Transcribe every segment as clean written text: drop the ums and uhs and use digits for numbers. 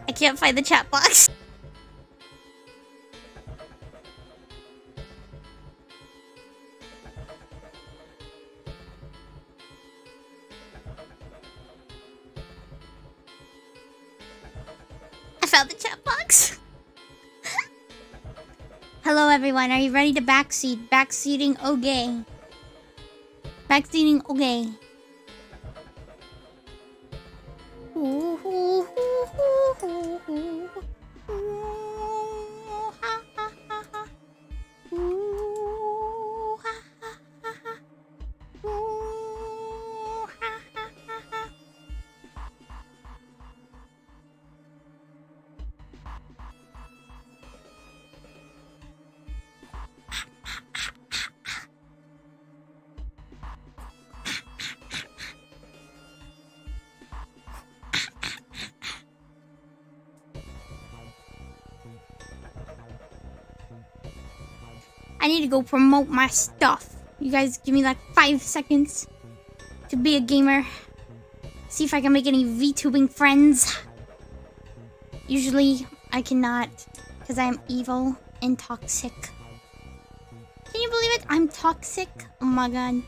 I can't find the chat box. I found the chat box. Hello everyone, are you ready to backseat? Backseating okay. Backseating okay. I need to go promote my stuff. You guys give me like 5 seconds to be a gamer. See if I can make any VTubing friends. Usually I cannot because I am evil and toxic. Can you believe it? I'm toxic. Oh my god.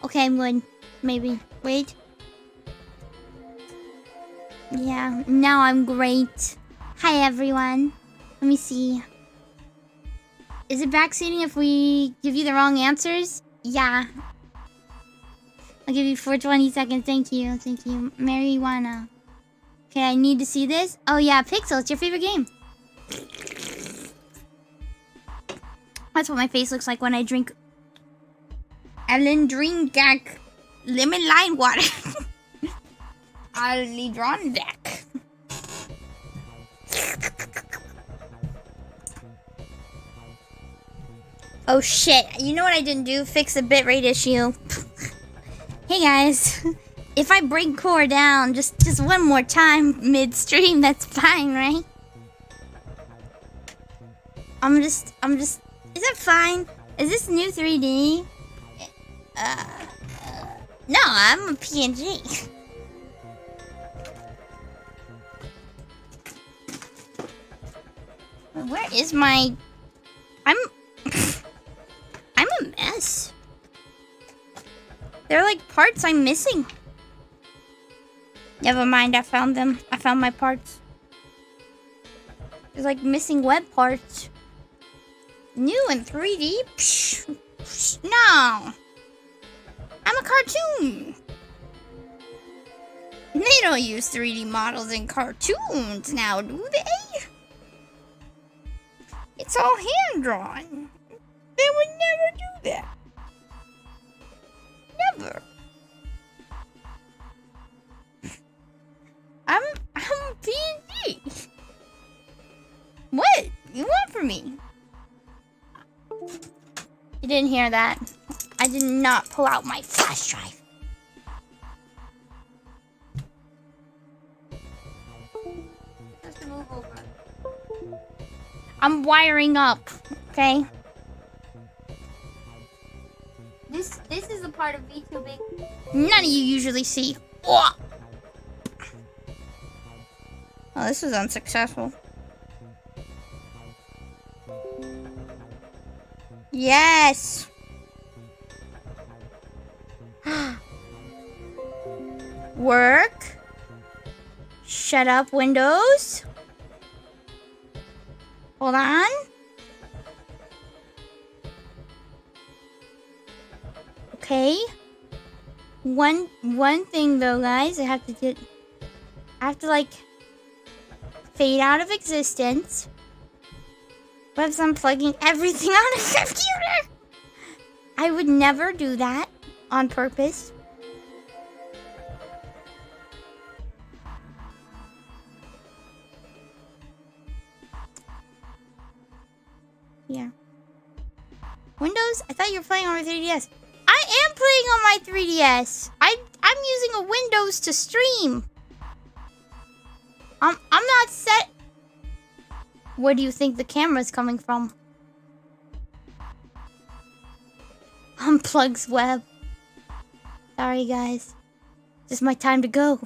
Okay, I'm good. Maybe. Wait. Yeah, now I'm great. Hi, everyone. Let me see. Is it backseating if we give you the wrong answers? Yeah. I'll give you 420 seconds. Thank you. Thank you. Marijuana. Okay, I need to see this. Oh, yeah. Pixel. It's your favorite game. That's what my face looks like when I drink Ellen Dreamjack lemon lime water. Ali drawn deck. Oh shit, you know what I didn't do? Fix the bitrate issue. Hey guys, if I bring core down just one more time midstream, that's fine, right? I'm just, is it fine? Is this new 3D? No, I'm a PNG. Where is my... I'm a mess. There are like parts I'm missing. Never mind, I found them. I found my parts. There's like missing web parts. New in 3D? Psh, no. I'm a cartoon. They don't use 3D models in cartoons now, do they? It's all hand-drawn. They would never do that. Never. I'm a PNG. What? You want from me? You didn't hear that. I did not pull out my flash drive. Just move over. I'm wiring up, okay? This is the part of VTubing none of you usually see. Oh, this was unsuccessful. Yes. Work. Shut up, Windows. Hold on. Okay. One thing though, guys, I have to like fade out of existence. But I'm plugging everything on a computer. I would never do that on purpose. here. Windows? I thought you were playing on my 3DS. I am playing on my 3DS. I'm using a Windows to stream. I'm not set. Where do you think the camera's coming from? Unplugs web. Sorry, guys. Just my time to go.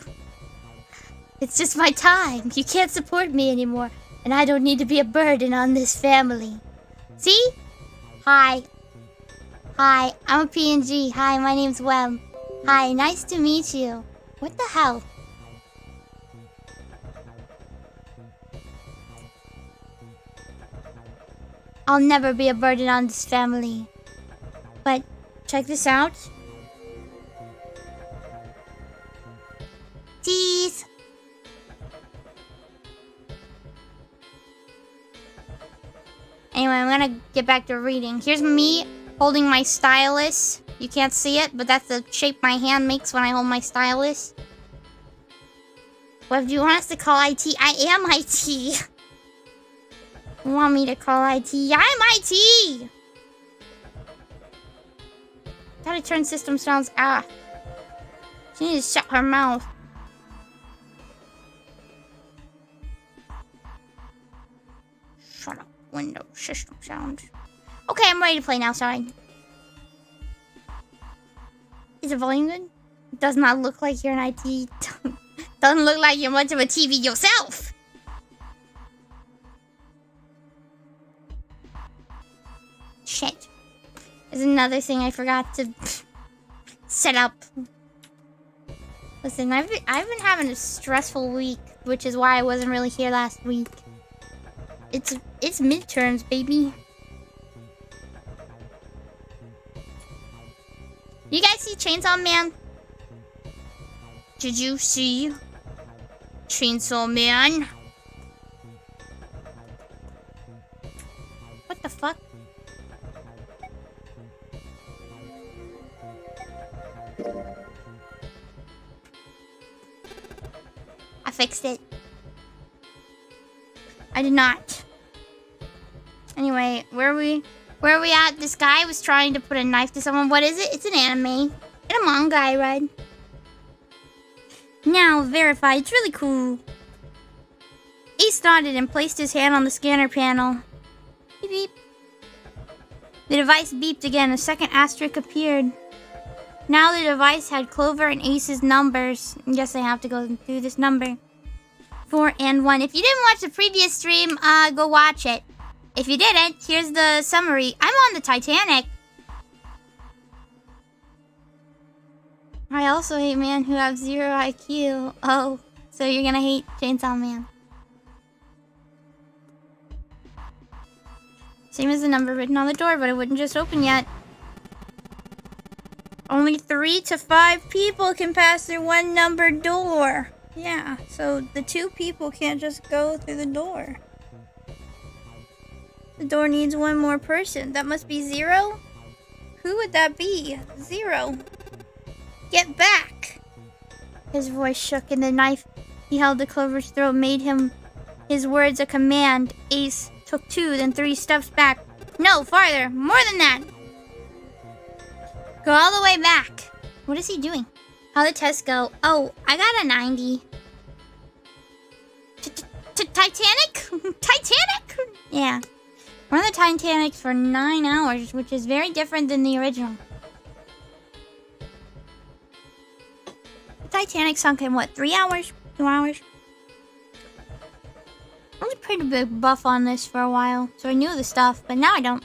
It's just my time. You can't support me anymore. And I don't need to be a burden on this family. See? Hi. Hi, I'm a PNG. Hi, my name's Web. Hi, nice to meet you. What the hell? I'll never be a burden on this family. But, check this out. Tease! Anyway, I'm gonna get back to reading. Here's me holding my stylus. You can't see it, but that's the shape my hand makes when I hold my stylus. What do you want us to call IT? I am IT. You want me to call IT? I'm IT! Gotta turn system sounds off. She needs to shut her mouth. Shut up. Windows system sound. Okay, I'm ready to play now, sorry. Is the volume good? It does not look like you're an IT. Doesn't look like you're much of a TV yourself. Shit. There's another thing I forgot to set up. Listen, I've been having a stressful week, which is why I wasn't really here last week. It's midterms, baby. You guys see Chainsaw Man? Did you see Chainsaw Man? What the fuck? I fixed it. I did not. Anyway, where are we at? This guy was trying to put a knife to someone. What is it? It's an anime. And a manga I read. Now, verify. It's really cool. He started and placed his hand on the scanner panel. Beep beep. The device beeped again. A second asterisk appeared. Now the device had Clover and Ace's numbers. Yes, I have to go through this number. 4 and 1. If you didn't watch the previous stream, go watch it. If you didn't, here's the summary. I'm on the Titanic. I also hate men who have 0 IQ. Oh, so you're gonna hate Chainsaw Man. Same as the number written on the door, but it wouldn't just open yet. Only 3 to 5 people can pass through one numbered door. Yeah, so the 2 people can't just go through the door. The door needs 1 more person. That must be 0? Who would that be? 0. Get back! His voice shook, and the knife he held to Clover's throat made his words a command. Ace took 2, then 3 steps back. No, farther! More than that! Go all the way back. What is he doing? How'd the test go? Oh, I got a 90. Titanic? Titanic? Yeah. We're on the Titanic for 9 hours, which is very different than the original. The Titanic sunk in what, 3 hours? 2 hours? I was a pretty big buff on this for a while, so I knew the stuff, but now I don't.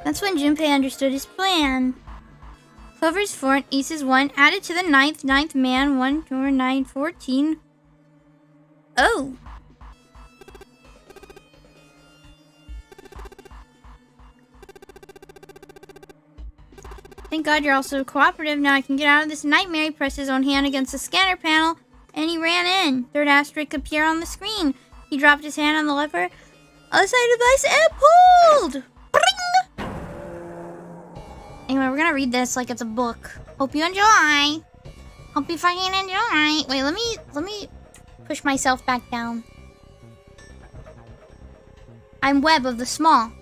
That's when Junpei understood his plan. Clover's 4 and Ace's 1 added to the 9th man, 1, 4, 9, 14. Oh. Thank God you're also cooperative. Now I can get out of this nightmare. He pressed his own hand against the scanner panel, and he ran in. 3rd asterisk appeared on the screen. He dropped his hand on the lever. Other side of the device and pulled! Bring! Anyway, we're gonna read this like it's a book. Hope you enjoy. Hope you fucking enjoy. Wait, let me push myself back down. I'm Webb of the Small.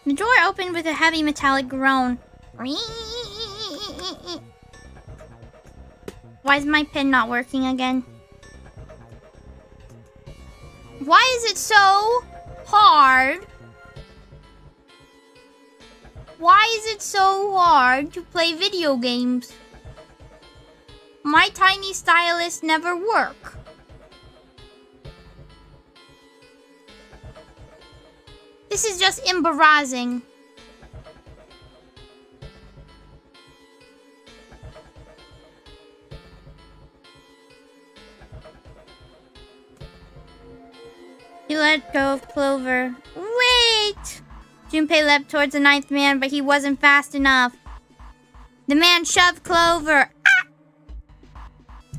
The door opened with a heavy metallic groan. Why is my pen not working again? Why is it so hard? Why is it so hard to play video games? My tiny stylus never work. This is just embarrassing. He let go of Clover. Wait! Junpei leapt towards the ninth man, but he wasn't fast enough. The man shoved Clover. Ah!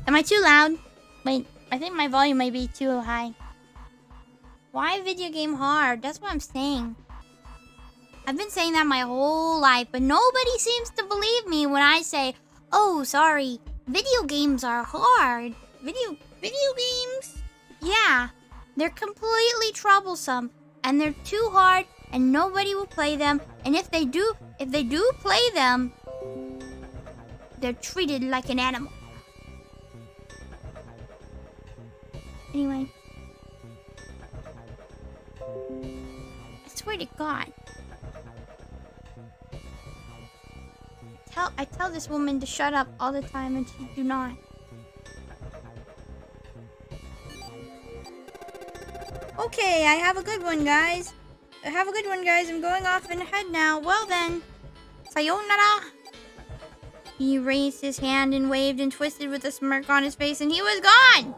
Am I too loud? Wait, I think my volume might be too high. Why video game hard? That's what I'm saying. I've been saying that my whole life, but nobody seems to believe me when I say, oh, sorry, video games are hard. Video games? Yeah, they're completely troublesome, and they're too hard, and nobody will play them. And if they do play them, they're treated like an animal. Anyway. I swear to God. I tell this woman to shut up all the time and she do not. Okay, I have a good one, guys. I'm going off in head now. Well then, sayonara. He raised his hand and waved and twisted with a smirk on his face, and he was gone.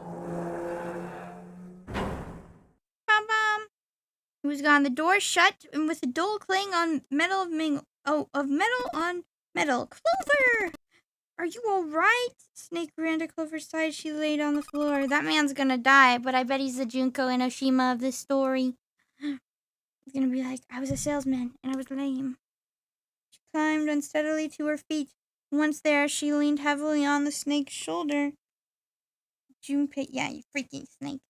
Bum. He was gone. The door shut, and with a dull clang on metal of metal on metal. Clover! Are you alright? Snake ran to Clover's side. She laid on the floor. That man's gonna die, but I bet he's the Junko Enoshima of this story. He's gonna be like, I was a salesman, and I was lame. She climbed unsteadily to her feet. Once there, she leaned heavily on the snake's shoulder. Junpei, yeah, you freaking snake.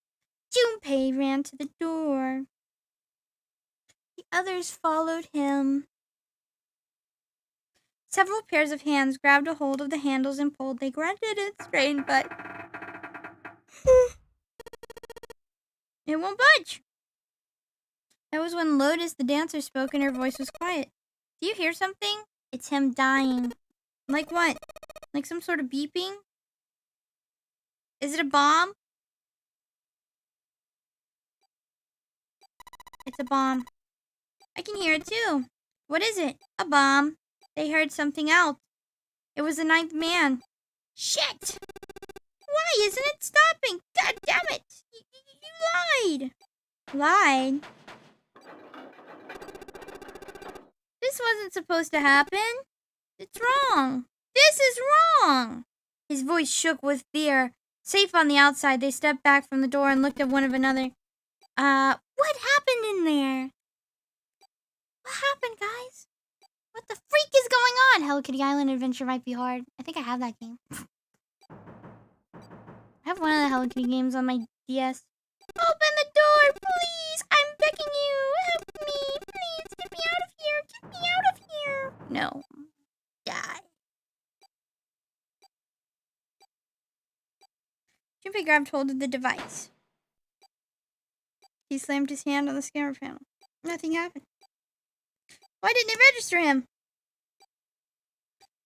Junpei ran to the door. The others followed him. Several pairs of hands grabbed a hold of the handles and pulled. They grunted and strained, but it won't budge. That was when Lotus, the dancer, spoke, and her voice was quiet. Do you hear something? It's him dying. Like what? Like some sort of beeping? Is it a bomb? It's a bomb. I can hear it too. What is it? A bomb. They heard something else. It was the ninth man. Shit! Why isn't it stopping? God damn it! You lied! Lied? This wasn't supposed to happen. It's wrong. This is wrong. His voice shook with fear. Safe on the outside, they stepped back from the door and looked at one of another. What happened in there? What happened, guys? What the freak is going on? Hello Kitty Island Adventure might be hard. I think I have that game. I have one of the Hello Kitty games on my DS. Open the door, please! I'm begging you! Help me! Please, get me out of here! Get me out of here! No. Die. Junpei grabbed hold of the device. He slammed his hand on the scanner panel. Nothing happened. Why didn't it register him?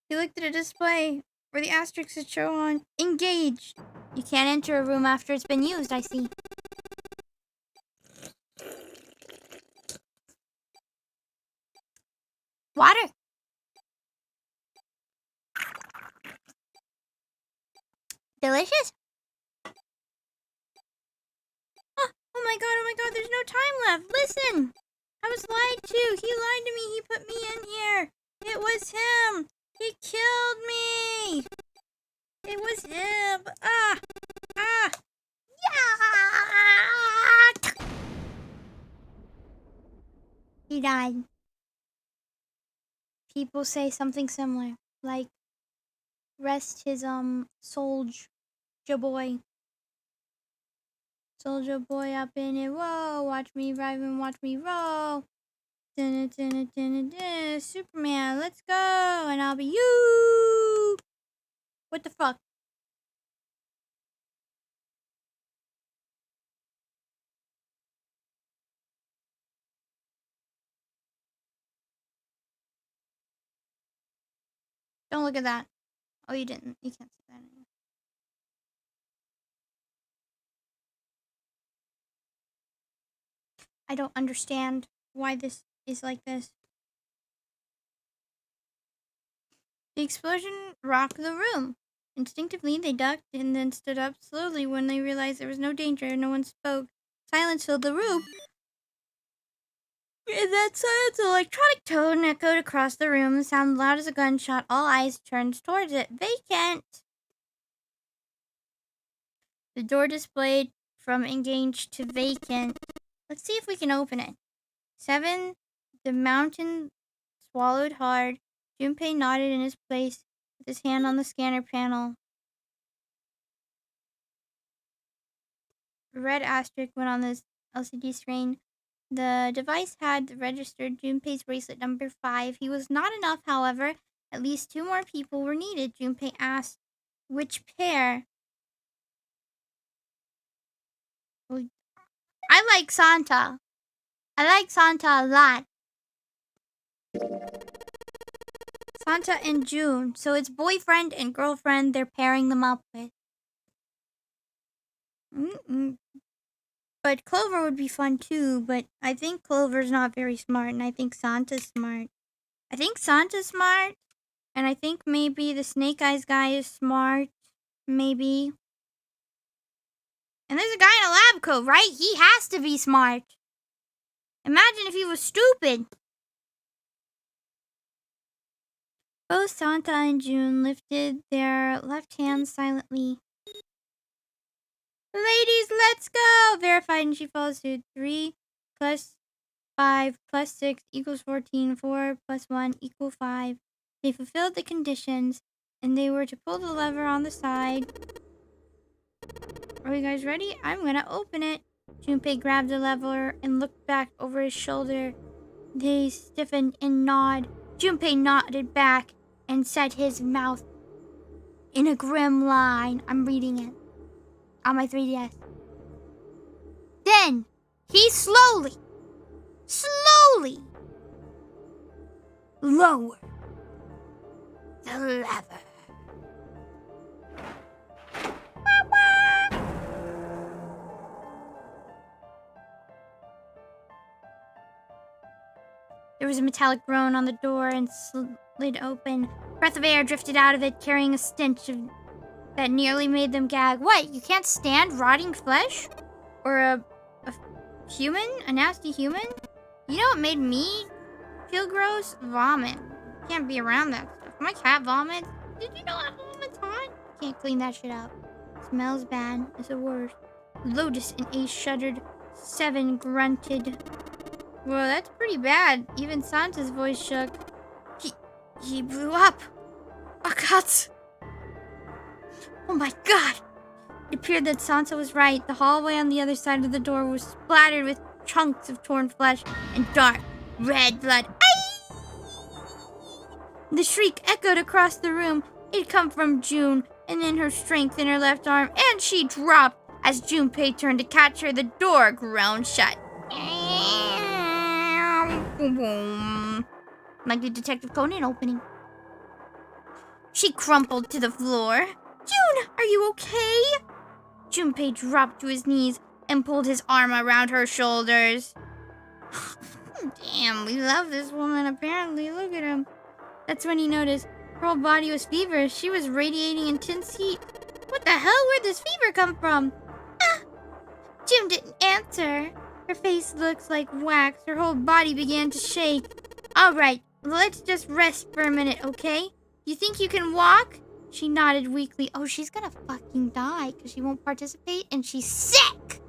He looked at a display where the asterisks would show on engaged. You can't enter a room after it's been used, I see. Water. Delicious? Oh my god, there's no time left. Listen! I was lied to. He lied to me. He put me in here. It was him. He killed me. It was him. Yeah. He died. People say something similar. Like, rest his, soul, boy. Soldier boy up in it, whoa. Watch me ride and watch me roll. Superman, let's go. And I'll be you. What the fuck? Don't look at that. Oh, you didn't. You can't see that anymore. I don't understand why this is like this. The explosion rocked the room. Instinctively, they ducked and then stood up slowly when they realized there was no danger. No one spoke. Silence filled the room. In that silence, an electronic tone echoed across the room. The sound loud as a gunshot. All eyes turned towards it. Vacant! The door displayed from engaged to vacant. Let's see if we can open it. 7. The mountain swallowed hard. Junpei nodded in his place with his hand on the scanner panel. A red asterisk went on the LCD screen. The device had registered Junpei's bracelet number 5. He was not enough, however. At least 2 more people were needed. Junpei asked, which pair? I like Santa. I like Santa a lot. Santa and June. So it's boyfriend and girlfriend they're pairing them up with. But Clover would be fun too, but I think Clover's not very smart, and I think Santa's smart. I think Santa's smart, and I think maybe the Snake Eyes guy is smart. Maybe. And there's a guy in a lab coat, right? He has to be smart. Imagine if he was stupid. Both Santa and June lifted their left hands silently. Ladies, let's go! Verified, and she follows suit. 3 plus 5 plus 6 equals 14. 4 plus 1 equals 5. They fulfilled the conditions, and they were to pull the lever on the side. Are you guys ready? I'm gonna open it. Junpei grabbed the lever and looked back over his shoulder. They stiffened and nodded. Junpei nodded back and set his mouth in a grim line. I'm reading it on my 3DS. Then he slowly lowered the lever. There was a metallic groan on the door and slid open. A breath of air drifted out of it, carrying a stench that nearly made them gag. What? You can't stand rotting flesh? Or a human? A nasty human? You know what made me feel gross? Vomit. Can't be around that stuff. My cat vomits. Did you know I vomit hot? Can't clean that shit up. Smells bad. It's the worst. Lotus and Ace shuddered. 7 grunted. Well, that's pretty bad. Even Santa's voice shook. He blew up. Oh, God. Oh, my God. It appeared that Santa was right. The hallway on the other side of the door was splattered with chunks of torn flesh and dark, red blood. Aye! The shriek echoed across the room. It come from June, and then her strength in her left arm, and she dropped as Junpei turned to catch her. The door ground shut. Like the Detective Conan opening. She crumpled to the floor. June, are you okay? Junpei dropped to his knees and pulled his arm around her shoulders. Damn, we love this woman apparently. Look at him. That's when he noticed her whole body was feverish. She was radiating intense heat. What the hell? Where'd this fever come from? Ah! June didn't answer. Her face looked like wax. Her whole body began to shake. All right, let's just rest for a minute, okay? You think you can walk? She nodded weakly. Oh, she's gonna fucking die because she won't participate and she's sick!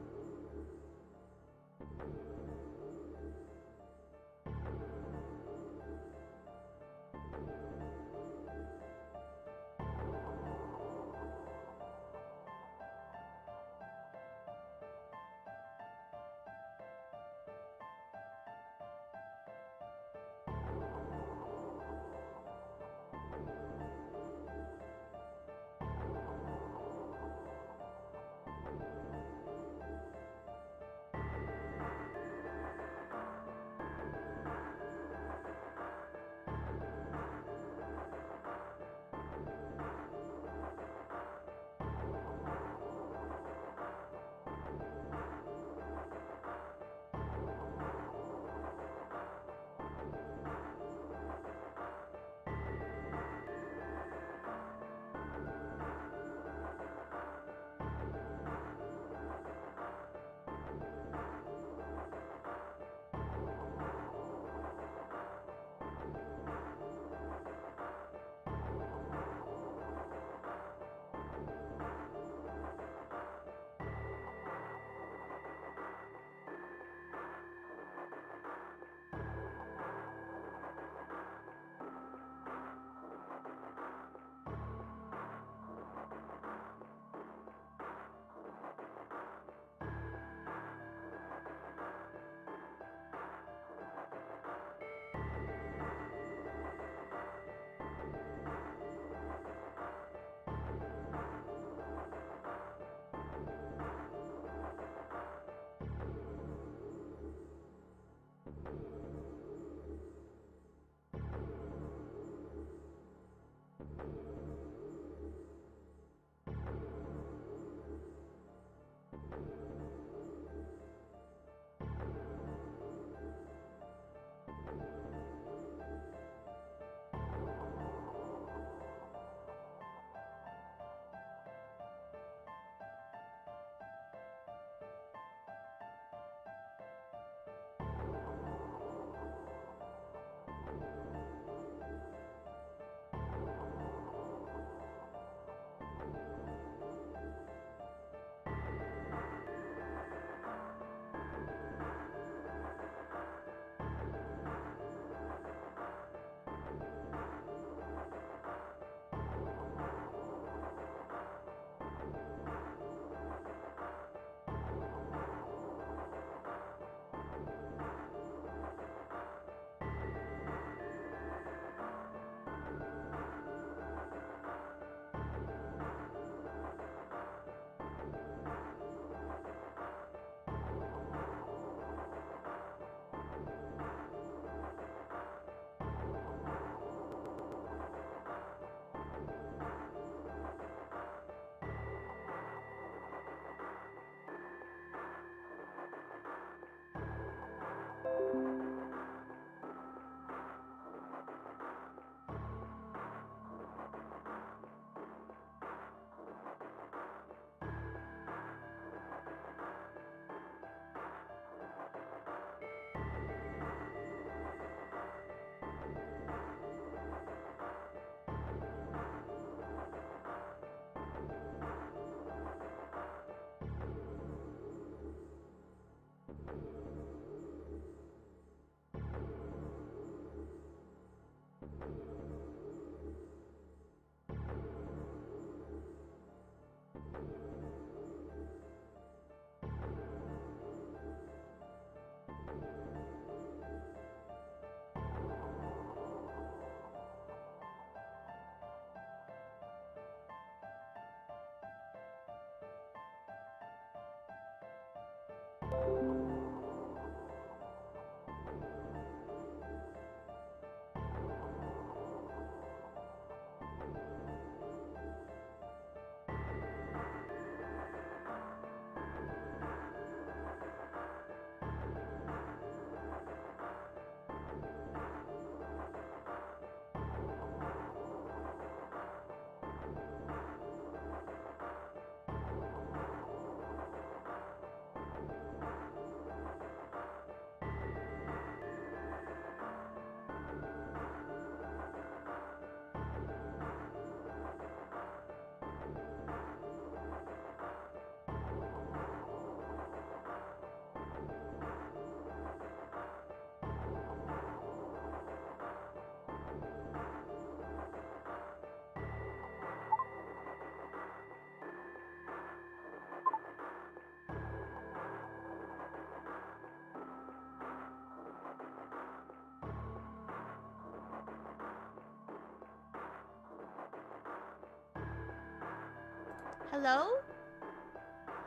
Hello?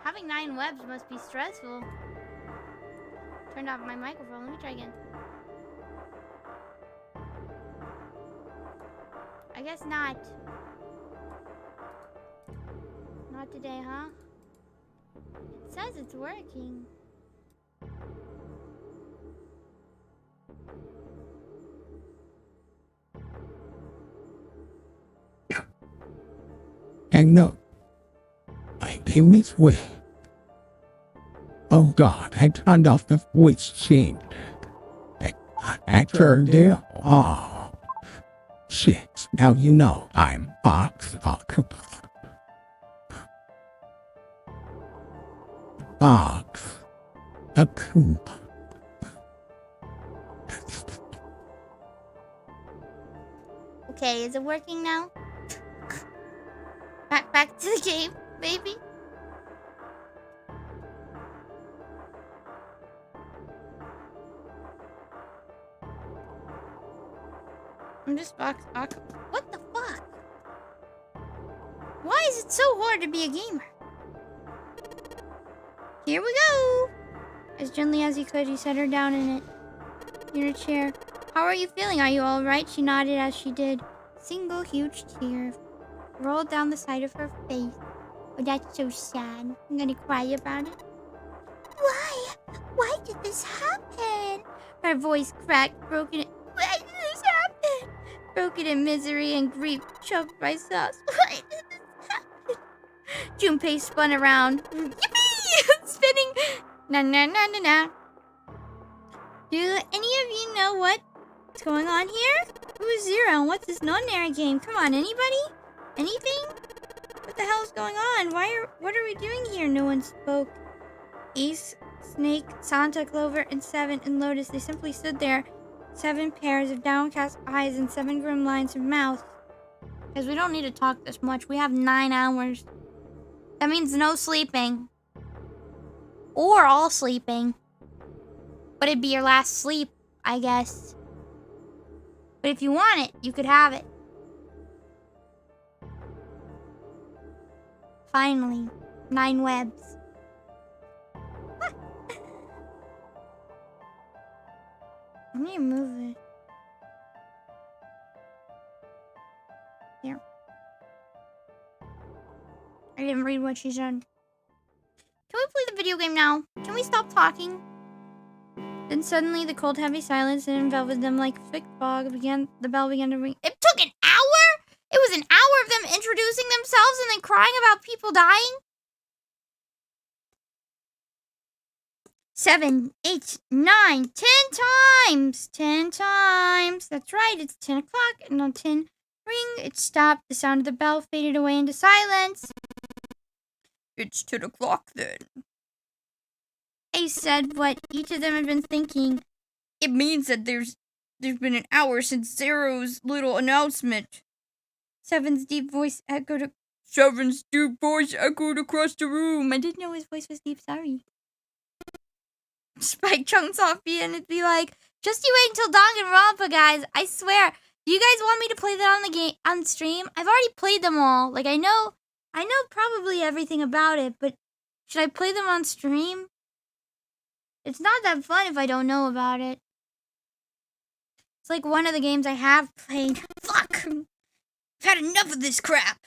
Having 9 webs must be stressful. Turned off my microphone. Let me try again. I guess not. Not today, huh? It says it's working. And no, I came this way. Oh God, I turned off the voice scene. I turned it off. Shit, now you know I'm Box. Okay, is it working now? Back to the game, baby. I'm just box. What the fuck? Why is it so hard to be a gamer? Here we go. As gently as he could, he set her down in a chair. How are you feeling? Are you all right? She nodded as she did. Single huge tear rolled down the side of her face. Oh, that's so sad. I'm gonna cry about it. Why? Why did this happen? Her voice cracked, broken. Why did this happen? Broken in misery and grief, choked by sobs. Why did this happen? Junpei spun around. Yippee! Spinning. Na na na na na. Do any of you know what's going on here? Who's Zero? What's this non-narrative game? Come on, anybody? Anything? What the hell is going on? What are we doing here? No one spoke. Ace, Snake, Santa, Clover, and Seven and Lotus, they simply stood there. 7 pairs of downcast eyes and 7 grim lines of mouth. Because we don't need to talk this much. We have 9 hours. That means no sleeping. Or all sleeping. But it'd be your last sleep, I guess. But if you want it, you could have it. Finally, 9 webs. I need to move it. Here. I didn't read what she said. Can we play the video game now? Can we stop talking? Then suddenly the cold, heavy silence that enveloped them like thick fog the bell began to ring. It took an hour? It was an hour of them introducing themselves and then crying about people dying? 7, 8, 9, 10 times! 10 times! That's right, it's 10 o'clock, and on 10 ring, it stopped. The sound of the bell faded away into silence. It's 10 o'clock then. Ace said what each of them had been thinking. It means that there's There's been an hour since Zero's little announcement. Seven's deep voice echoed across the room. I didn't know his voice was deep, sorry. Spike chunks off me and it'd be like, just you wait until Danganronpa, guys. I swear. Do you guys want me to play that on stream? I've already played them all. Like, I know probably everything about it, but should I play them on stream? It's not that fun if I don't know about it. It's like one of the games I have played. Fuck! I've had enough of this crap!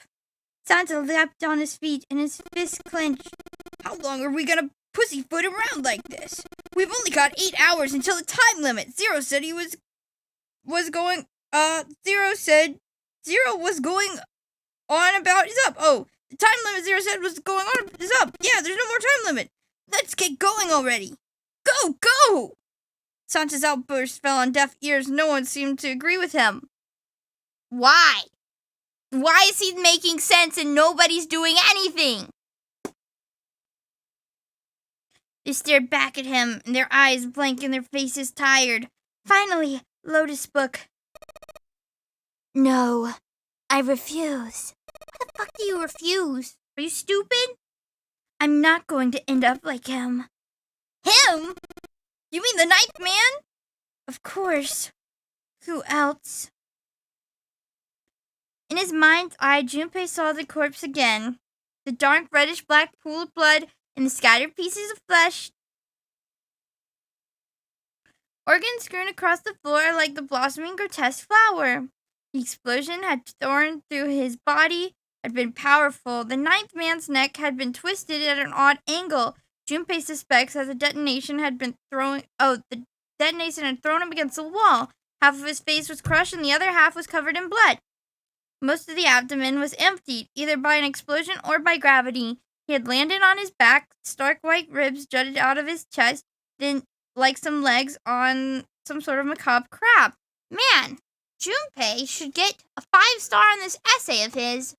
Santa leapt on his feet and his fists clenched. How long are we gonna pussyfoot around like this? We've only got 8 hours until the time limit. Zero said he was going on about is up. Oh, the time limit Zero said was going on is up. Yeah, there's no more time limit. Let's get going already. Go, go! Santa's outburst fell on deaf ears. No one seemed to agree with him. Why? Why is he making sense and nobody's doing anything? They stared back at him, and their eyes blank and their faces tired. Finally, Lotus spoke. No, I refuse. What the fuck do you refuse? Are you stupid? I'm not going to end up like him. Him? You mean the ninth man? Of course. Who else? In his mind's eye, Junpei saw the corpse again. The dark reddish-black pool of blood and the scattered pieces of flesh. Organs strewn across the floor like the blossoming grotesque flower. The explosion had torn through his body, had been powerful. The ninth man's neck had been twisted at an odd angle. Junpei suspects that the detonation had thrown him against the wall. Half of his face was crushed and the other half was covered in blood. Most of the abdomen was emptied, either by an explosion or by gravity. He had landed on his back, stark white ribs jutted out of his chest, then like some legs on some sort of macabre crab. Man, Junpei should get a 5-star on this essay of his.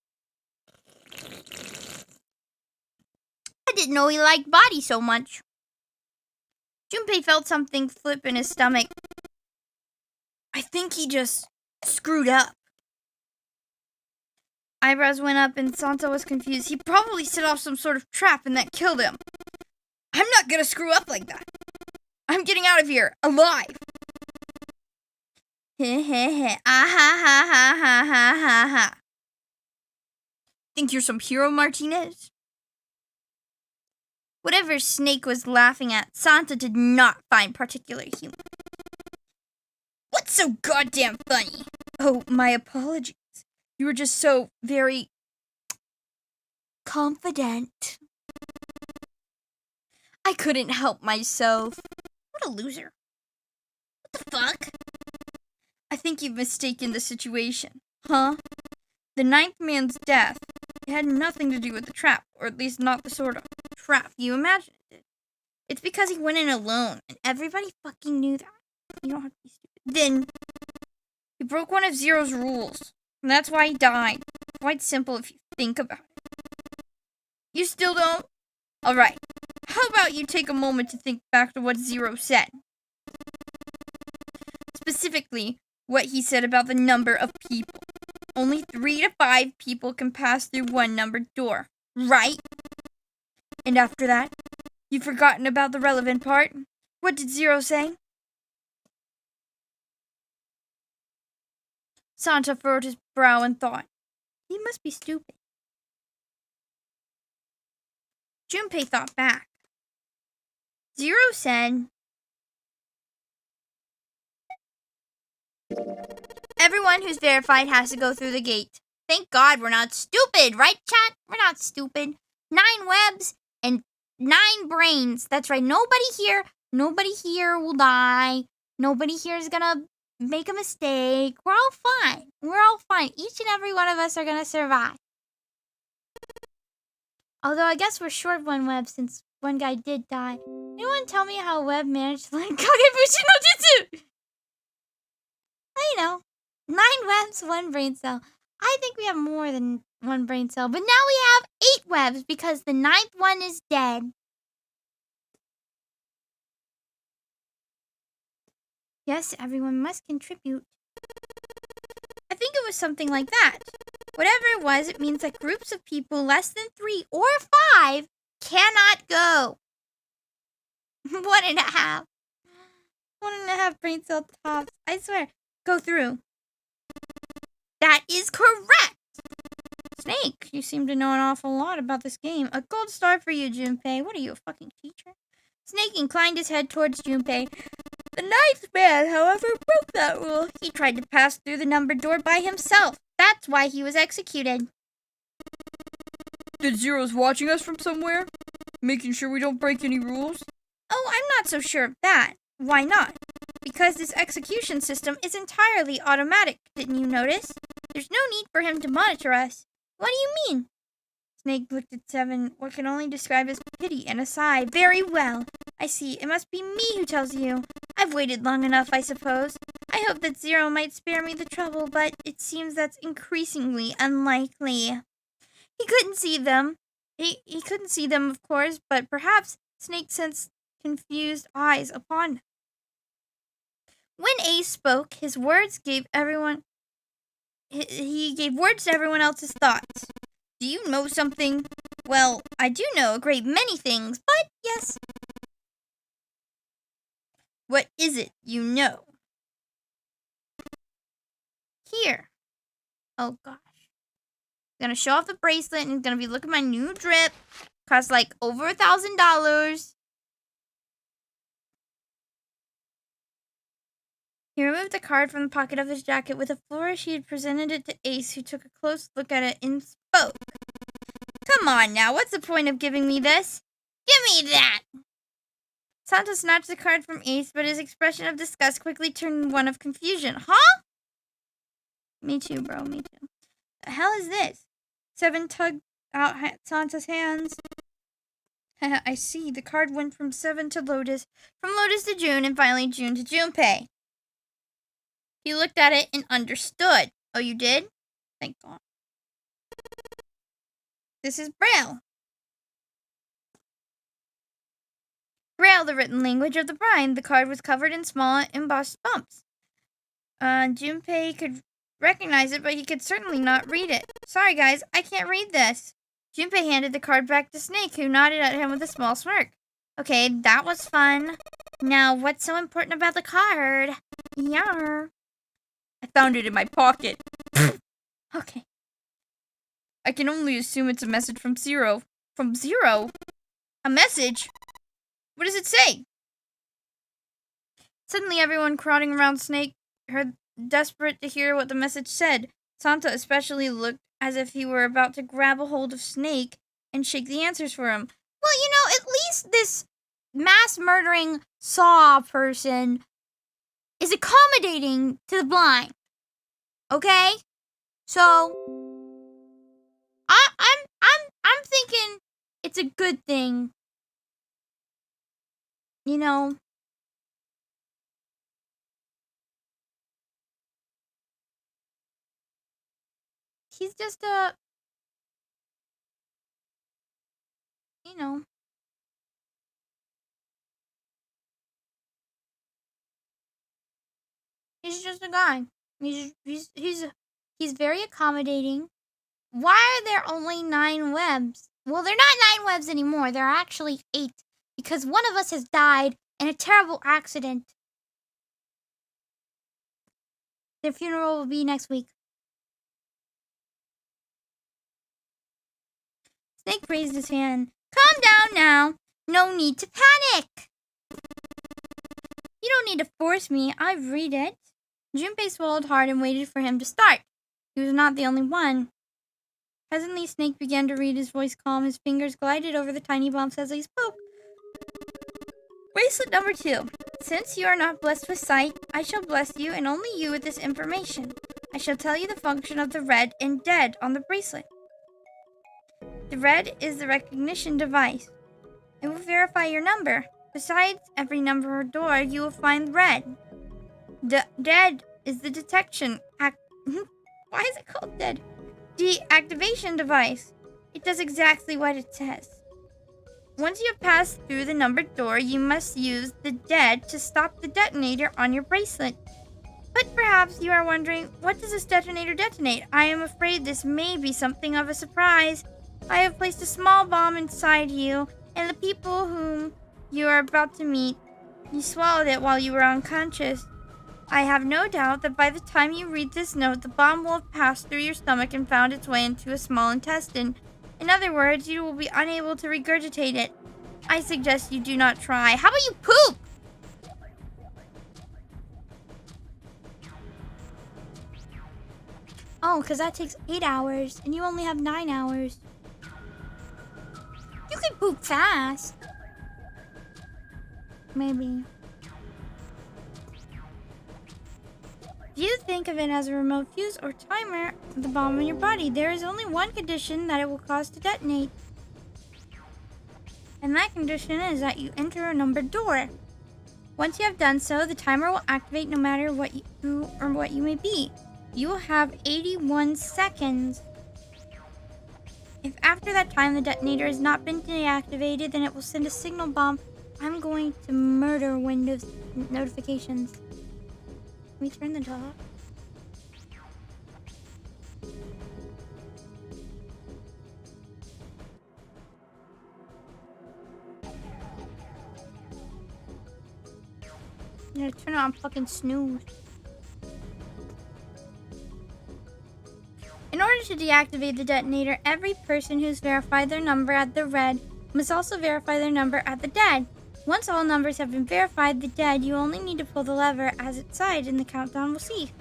I didn't know he liked body so much. Junpei felt something flip in his stomach. I think he just screwed up. Eyebrows went up and Santa was confused. He probably set off some sort of trap and that killed him. I'm not gonna screw up like that. I'm getting out of here, alive. Heh heh heh. Ah ha ha ha ha ha ha ha. Think you're some hero, Martinez? Whatever Snake was laughing at, Santa did not find particular humor. What's so goddamn funny? Oh, my apologies. You were just so very confident. I couldn't help myself. What a loser. What the fuck? I think you've mistaken the situation. Huh? The ninth man's death had nothing to do with the trap, or at least not the sort of trap you imagined it did. It's because he went in alone, and everybody fucking knew that. You don't have to be stupid. Then, he broke one of Zero's rules. And that's why he died. Quite simple if you think about it. You still don't? Alright. How about you take a moment to think back to what Zero said? Specifically, what he said about the number of people. Only 3 to 5 people can pass through one numbered door. Right? And after that, you've forgotten about the relevant part? What did Zero say? Santa furrowed his brow and thought, he must be stupid. Junpei thought back. Zero said, everyone who's verified has to go through the gate. Thank God we're not stupid, right, chat? We're not stupid. 9 webs and 9 brains. That's right, nobody here will die. Nobody here is gonna make a mistake. We're all fine. We're all fine. Each and every one of us are gonna survive. Although I guess we're short 1 web since one guy did die. Anyone tell me how Web managed to learn Kagebushi no Jutsu? I know. 9 webs, 1 brain cell. I think we have more than 1 brain cell. But now we have 8 webs because the 9th one is dead. Yes, everyone must contribute. I think it was something like that. Whatever it was, it means that groups of people less than 3 or 5 cannot go. 1.5. 1.5 brain cell tops. I swear. Go through. That is correct! Snake, you seem to know an awful lot about this game. A gold star for you, Junpei. What are you, a fucking teacher? Snake inclined his head towards Junpei. The 9th man, however, broke that rule. He tried to pass through the numbered door by himself. That's why he was executed. Did Zero's watching us from somewhere? Making sure we don't break any rules? Oh, I'm not so sure of that. Why not? Because this execution system is entirely automatic, didn't you notice? There's no need for him to monitor us. What do you mean? Snake looked at Seven, what can only describe as pity and a sigh. Very well. I see. It must be me who tells you. I've waited long enough, I suppose. I hope that Zero might spare me the trouble, but it seems that's increasingly unlikely. He couldn't see them. He couldn't see them, of course, but perhaps Snake sensed confused eyes upon him. When Ace spoke, his words gave everyone... He gave words to everyone else's thoughts. Do you know something? Well, I do know a great many things, but yes. What is it you know? Here. Oh, gosh. I'm gonna show off the bracelet and it's gonna be, look at my new drip. Costs like over $1,000. He removed the card from the pocket of his jacket. With a flourish, he had presented it to Ace, who took a close look at it and spoke. Come on now, what's the point of giving me this? Give me that! Santa snatched the card from Ace, but his expression of disgust quickly turned one of confusion. Huh? Me too, bro, me too. The hell is this? Seven tugged out Santa's hands. I see, the card went from Seven to Lotus, from Lotus to June, and finally June to Junpei. He looked at it and understood. Oh, you did? Thank God. This is Braille. Braille, the written language of the blind. The card was covered in small embossed bumps. Junpei could recognize it, but he could certainly not read it. Sorry, guys, I can't read this. Junpei handed the card back to Snake, who nodded at him with a small smirk. Okay, that was fun. Now, what's so important about the card? Yarr. I found it in my pocket. Okay. I can only assume it's a message from Zero. From Zero? A message? What does it say? Suddenly, everyone crowding around Snake heard, desperate to hear what the message said. Santa especially looked as if he were about to grab a hold of Snake and shake the answers for him. Well, you know, at least this mass murdering Saw person is accommodating to the blind. Okay? So I'm thinking it's a good thing. You know. He's just a, you know. He's just a guy. He's very accommodating. Why are there only 9 webs? Well, they're not 9 webs anymore. There are actually 8 because one of us has died in a terrible accident. Their funeral will be next week. Snake raised his hand. Calm down now. No need to panic. You don't need to force me. I read it. Junpei swallowed hard and waited for him to start. He was not the only one. Presently, Snake began to read, his voice calm. His fingers glided over the tiny bumps as he spoke. Bracelet number 2. Since you are not blessed with sight, I shall bless you and only you with this information. I shall tell you the function of the red and dead on the bracelet. The red is the recognition device. It will verify your number. Besides every number or door, you will find red. The dead is the detection why is it called dead? Deactivation device. It does exactly what it says. Once you have passed through the numbered door, you must use the dead to stop the detonator on your bracelet. But perhaps you are wondering, what does this detonator detonate? I am afraid this may be something of a surprise. I have placed a small bomb inside you and the people whom you are about to meet. You swallowed it while you were unconscious. I have no doubt that by the time you read this note, the bomb will have passed through your stomach and found its way into a small intestine. In other words, you will be unable to regurgitate it. I suggest you do not try. How about you poop? Oh, because that takes 8 hours, and you only have 9 hours. You can poop fast. Maybe. If you think of it as a remote fuse or timer of the bomb in your body, there is only one condition that it will cause to detonate. And that condition is that you enter a numbered door. Once you have done so, the timer will activate no matter what you may be. You will have 81 seconds. If after that time the detonator has not been deactivated, then it will send a signal bomb. I'm going to murder Windows notifications. Can we turn the door off? I'm gonna turn it on fucking snooze. In order to deactivate the detonator, every person who's verified their number at the red must also verify their number at the dead. Once all numbers have been verified, the dead, you only need to pull the lever as its side and the countdown will cease.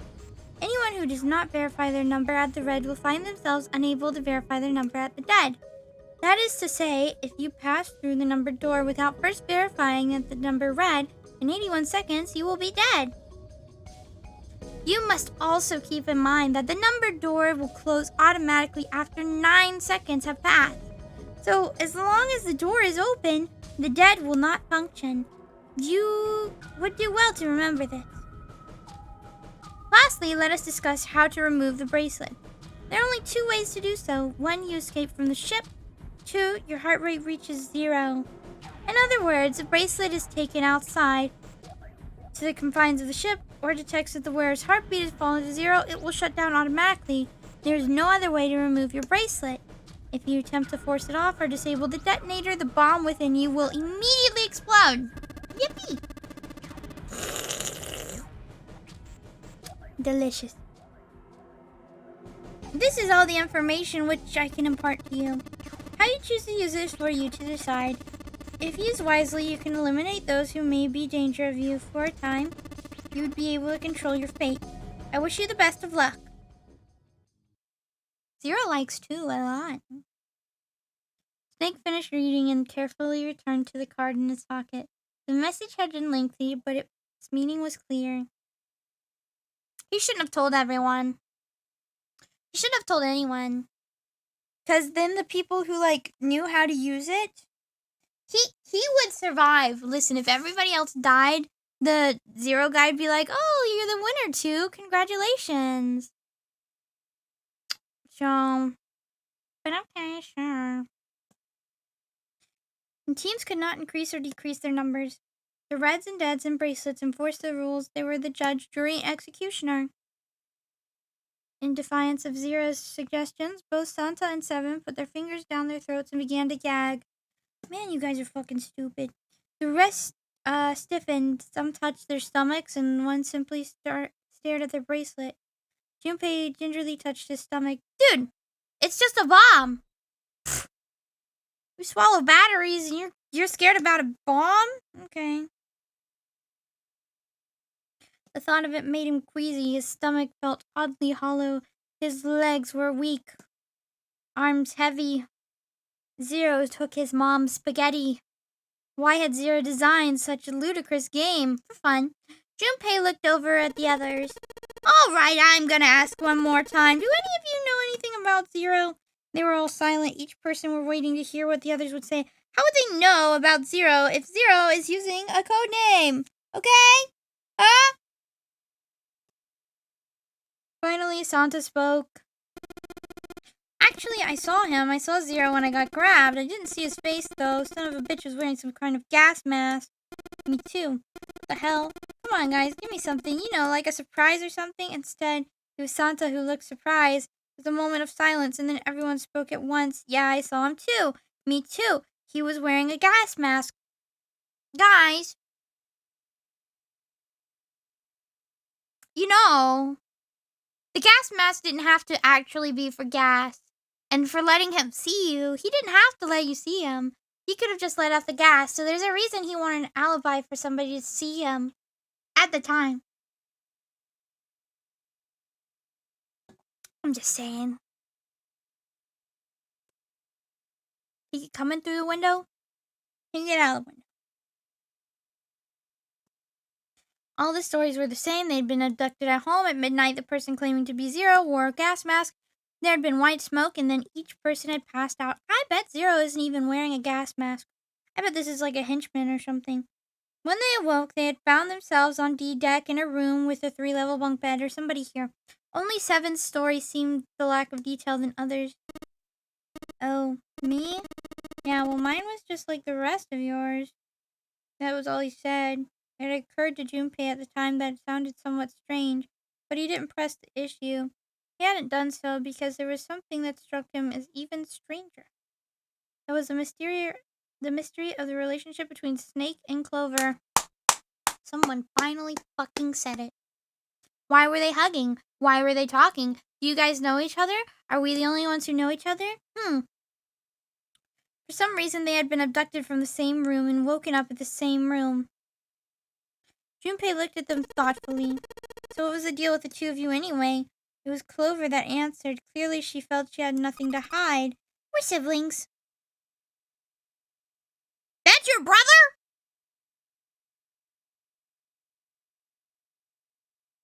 Anyone who does not verify their number at the red will find themselves unable to verify their number at the dead. That is to say, if you pass through the numbered door without first verifying at the number red, in 81 seconds, you will be dead. You must also keep in mind that the numbered door will close automatically after 9 seconds have passed. So, as long as the door is open, the dead will not function. You would do well to remember this. Lastly, let us discuss how to remove the bracelet. There are only 2 ways to do so. 1, you escape from the ship. 2, your heart rate reaches 0. In other words, the bracelet is taken outside to the confines of the ship or detects that the wearer's heartbeat has fallen to 0, it will shut down automatically. There is no other way to remove your bracelet. If you attempt to force it off or disable the detonator, the bomb within you will immediately explode. Yippee! Delicious. This is all the information which I can impart to you. How you choose to use it is for you to decide. If used wisely, you can eliminate those who may be in danger of you for a time. You would be able to control your fate. I wish you the best of luck. 0 likes 2 a lot. Snake finished reading and carefully returned to the card in his pocket. The message had been lengthy, but its meaning was clear. He shouldn't have told everyone. He shouldn't have told anyone. Because then the people who, knew how to use it, he would survive. Listen, if everybody else died, the 0 guy would be like, oh, you're the winner too. Congratulations. So, but okay, sure. And teams could not increase or decrease their numbers. The Reds and Deads and Bracelets enforced the rules. They were the judge, jury, and executioner. In defiance of 0's suggestions, both Santa and Seven put their fingers down their throats and began to gag. Man, you guys are fucking stupid. The rest stiffened, some touched their stomachs, and one simply stared at their bracelet. Junpei gingerly touched his stomach. Dude, it's just a bomb! You swallow batteries and you're scared about a bomb? Okay. The thought of it made him queasy. His stomach felt oddly hollow. His legs were weak. Arms heavy. 0 took his mom's spaghetti. Why had 0 designed such a ludicrous game? For fun. Junpei looked over at the others. Alright, I'm gonna ask one more time. Do any of you know anything about 0? They were all silent. Each person were waiting to hear what the others would say. How would they know about 0 if 0 is using a code name? Okay? Huh? Finally, Santa spoke. Actually, I saw him. I saw Zero when I got grabbed. I didn't see his face, though. Son of a bitch was wearing some kind of gas mask. Me too. What the hell? Come on, guys. Give me something. You know, like a surprise or something. Instead, it was Santa who looked surprised. There was a moment of silence, and then everyone spoke at once. Yeah, I saw him too. Me too. He was wearing a gas mask. Guys. You know, the gas mask didn't have to actually be for gas. And for letting him see you, he didn't have to let you see him. He could have just let off the gas. So there's a reason he wanted an alibi for somebody to see him at the time. I'm just saying. He could come in through the window. He can get out of the window. All the stories were the same. They'd been abducted at home. At midnight, the person claiming to be Zero wore a gas mask. There had been white smoke, and then each person had passed out. I bet Zero isn't even wearing a gas mask. I bet this is like a henchman or something. When they awoke, they had found themselves on D deck in a room with a 3-level bunk bed or somebody here. Only 7 stories seemed the lack of detail than others. Oh, me? Yeah, well, mine was just like the rest of yours. That was all he said. It occurred to Junpei at the time that it sounded somewhat strange, but he didn't press the issue. He hadn't done so because there was something that struck him as even stranger. It was the mystery of the relationship between Snake and Clover. Someone finally fucking said it. Why were they hugging? Why were they talking? Do you guys know each other? Are we the only ones who know each other? For some reason, they had been abducted from the same room and woken up at the same room. Junpei looked at them thoughtfully. So what was the deal with the two of you anyway? It was Clover that answered. Clearly, she felt she had nothing to hide. We're siblings. That's your brother?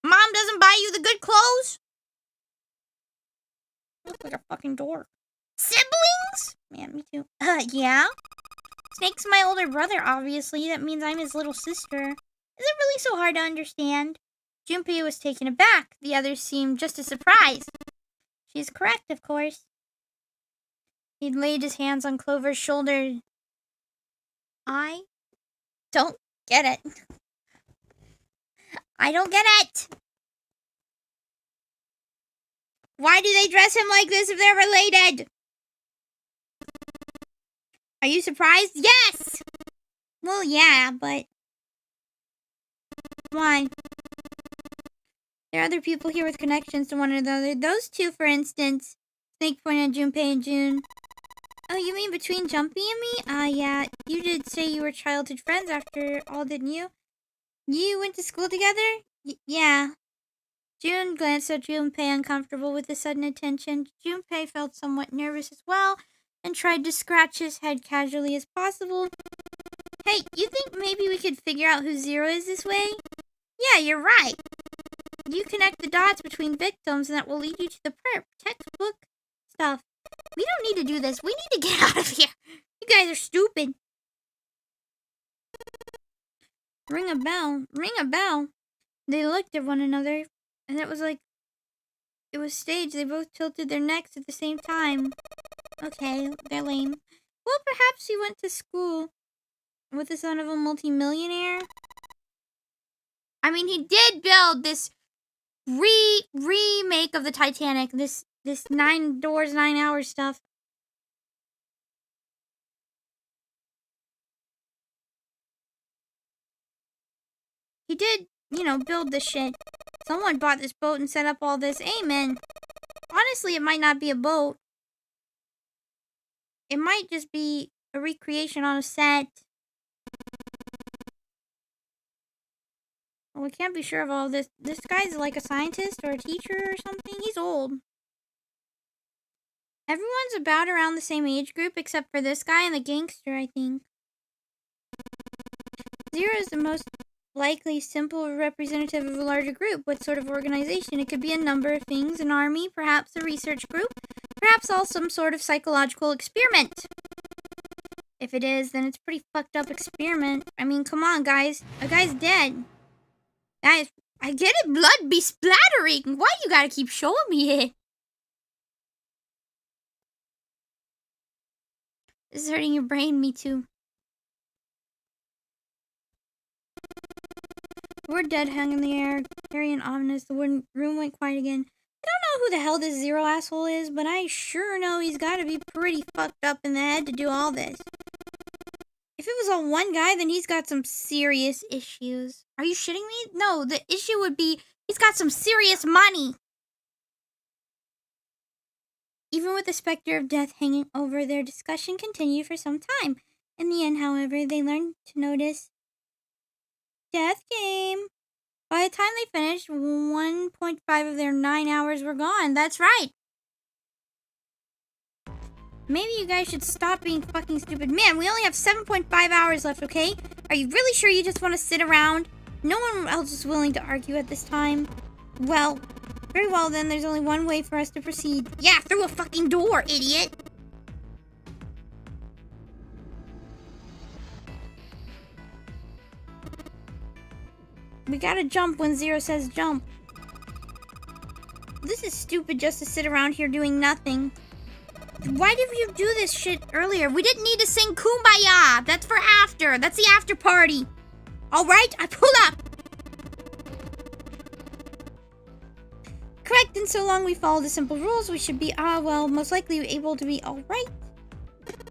Mom doesn't buy you the good clothes? You look like a fucking dork. Siblings? Man, me too. Yeah? Snake's my older brother, obviously. That means I'm his little sister. Is it really so hard to understand? Junpei was taken aback. The others seemed just as surprised. She's correct, of course. He'd laid his hands on Clover's shoulder. I don't get it. I don't get it. Why do they dress him like this if they're related? Are you surprised? Yes! Well, yeah, but... Why? There are other people here with connections to one another. Those two, for instance. Snake pointed at Junpei and June. Oh, you mean between Jumpy and me? Yeah. You did say you were childhood friends after all, didn't you? You went to school together? Yeah. June glanced at Junpei, uncomfortable with the sudden attention. Junpei felt somewhat nervous as well and tried to scratch his head casually as possible. Hey, you think maybe we could figure out who Zero is this way? Yeah, you're right. You connect the dots between victims and that will lead you to the perp. Textbook stuff. We don't need to do this. We need to get out of here. You guys are stupid. Ring a bell. Ring a bell. They looked at one another, and it was like it was staged. They both tilted their necks at the same time. Okay, they're lame. Well, perhaps he went to school with the son of a multi-millionaire. I mean, he did build this remake of the Titanic. This 9 doors, 9 hours stuff. He did, build this shit. Someone bought this boat and set up all this. Amen. Honestly, it might not be a boat. It might just be a recreation on a set. Well, we can't be sure of all this. This guy's like a scientist or a teacher or something. He's old. Everyone's about around the same age group except for this guy and the gangster, I think. Zero is the most likely simple representative of a larger group. What sort of organization? It could be a number of things. An army, perhaps a research group, perhaps all some sort of psychological experiment. If it is, then it's a pretty fucked up experiment. I mean, come on, guys. A guy's dead. Guys, I get it. Blood be splattering. Why you gotta keep showing me it? This is hurting your brain. Me too. The word dead hung in the air, scary and ominous. The room went quiet again. I don't know who the hell this Zero asshole is, but I sure know he's gotta be pretty fucked up in the head to do all this. If it was all one guy, then he's got some serious issues. Are you shitting me? No, the issue would be he's got some serious money. Even with the specter of death hanging over, their discussion continued for some time. In the end, however, they learned to notice death came. By the time they finished, 1.5 of their 9 hours were gone. That's right. Maybe you guys should stop being fucking stupid. Man, we only have 7.5 hours left, okay? Are you really sure you just want to sit around? No one else is willing to argue at this time. Well, very well then, there's only one way for us to proceed. Yeah, through a fucking door, idiot! We gotta jump when Zero says jump. This is stupid just to sit around here doing nothing. Why did you do this shit earlier? We didn't need to sing Kumbaya! That's for after! That's the after party! Alright, I pulled up! Correct, and so long we follow the simple rules, we should be, well, most likely able to be alright.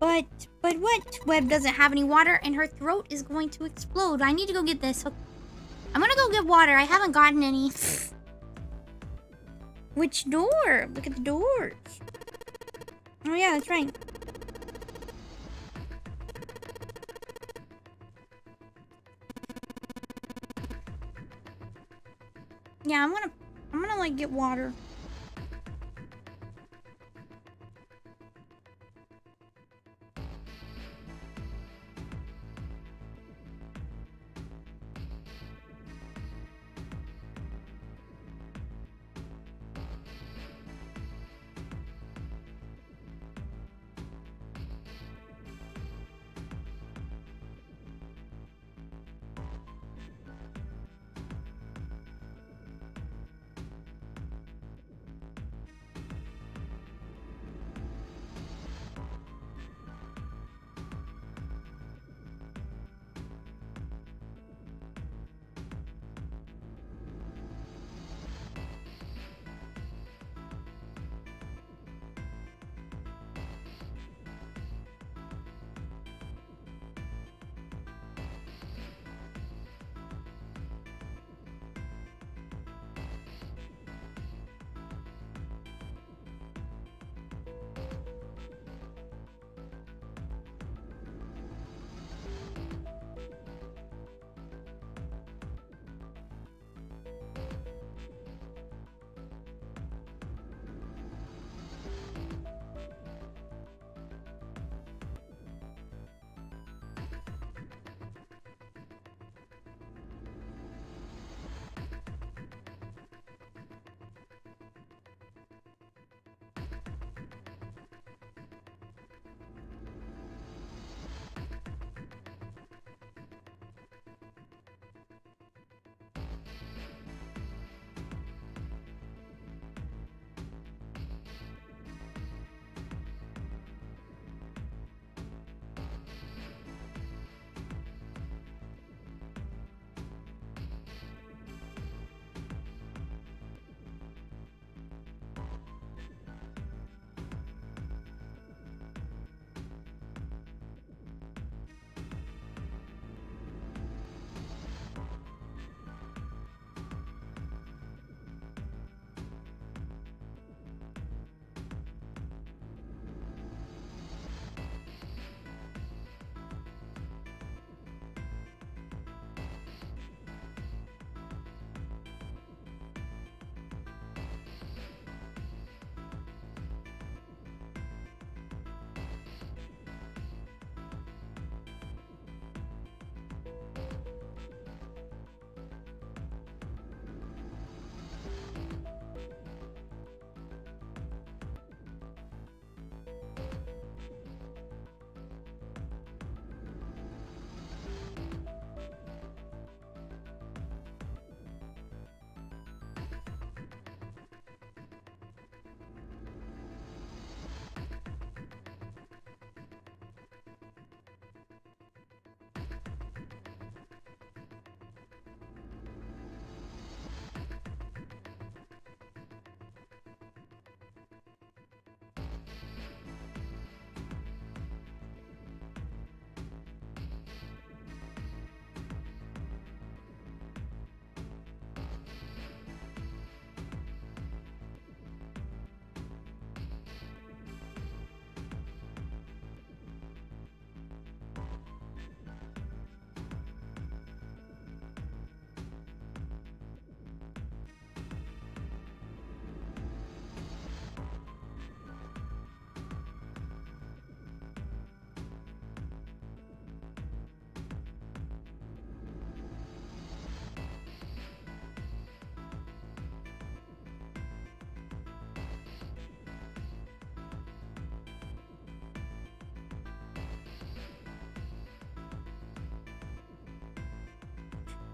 But what? Web doesn't have any water, and her throat is going to explode. I need to go get this. I'm gonna go get water. I haven't gotten any. Which door? Look at the doors. Oh yeah, that's right. Yeah, I'm gonna like get water.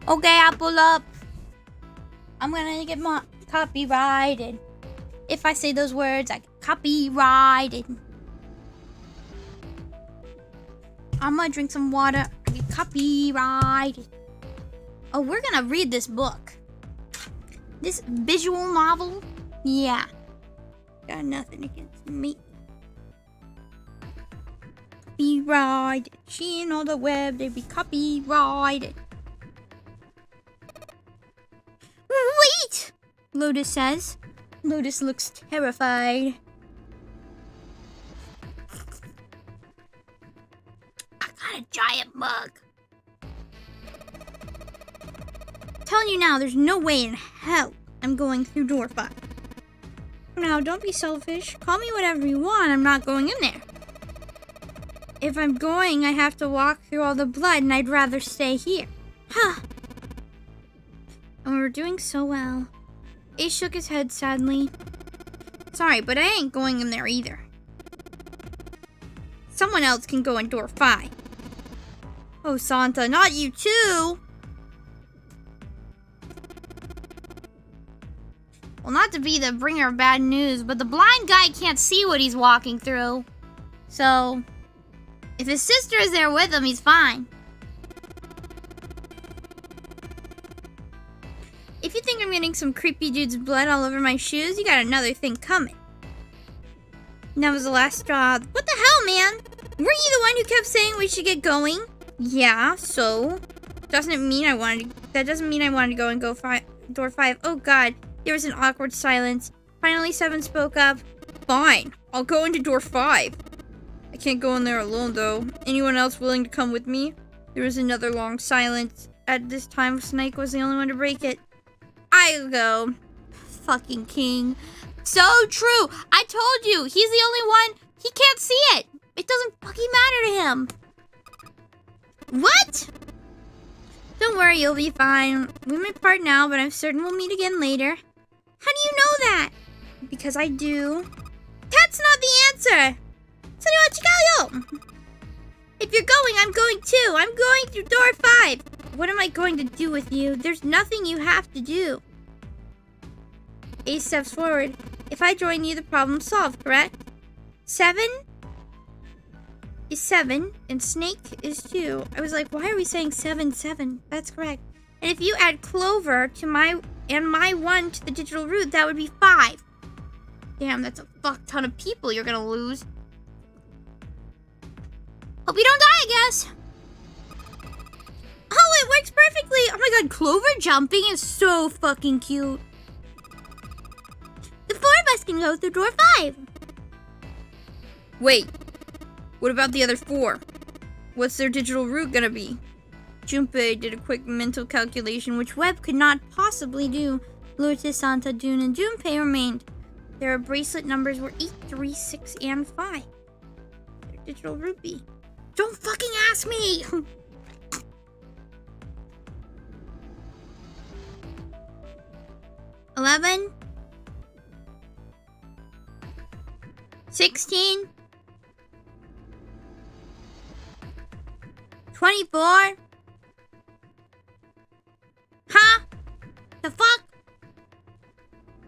Okay, I'll pull up. I'm gonna get my copyrighted. If I say those words, I get copyrighted. I'm gonna drink some water. I get copyrighted. Oh, we're gonna read this book. This visual novel. Yeah. Got nothing against me. Copyrighted. She and all the web, they be copyrighted. Wait! Lotus says. Lotus looks terrified. I got a giant mug. Telling you now, there's no way in hell I'm going through door 5. Now, don't be selfish. Call me whatever you want. I'm not going in there. If I'm going, I have to walk through all the blood, and I'd rather stay here. Huh. And we're doing so well. Ace shook his head sadly. Sorry, but I ain't going in there either. Someone else can go in door 5. Oh, Santa, not you too! Well, not to be the bringer of bad news, but the blind guy can't see what he's walking through. So, if his sister is there with him, he's fine. If you think I'm getting some creepy dude's blood all over my shoes, you got another thing coming. And that was the last straw. What the hell, man? Weren't you the one who kept saying we should get going? Yeah, so? That doesn't mean I wanted to go and go door 5. Oh god, there was an awkward silence. Finally, 7 spoke up. Fine, I'll go into door 5. I can't go in there alone though. Anyone else willing to come with me? There was another long silence. At this time, Snake was the only one to break it. I'll go. Fucking king. So true. I told you, he's the only one. He can't see it. It doesn't fucking matter to him. What? Don't worry, you'll be fine. We might part now, but I'm certain we'll meet again later. How do you know that? Because I do. That's not the answer. If you're going, I'm going too. I'm going through door 5. What am I going to do with you? There's nothing you have to do. Ace steps forward. If I join you, the problem's solved, correct? 7 is 7, and Snake is 2. I was like, why are we saying 7, 7? That's correct. And if you add Clover to my 1 to the digital root, that would be 5. Damn, that's a fuck ton of people you're gonna lose. Hope you don't die, I guess. Oh, it works perfectly. Oh my god, Clover jumping is so fucking cute. The 4 of us can go through door 5. Wait, what about the other 4? What's their digital route gonna be? Junpei did a quick mental calculation, which Webb could not possibly do. Lotus, Santa, Dune, and Junpei remained. Their bracelet numbers were 8, 3, 6, and 5. Their digital route be. Don't fucking ask me! 11, 16, 24. Huh? The fuck?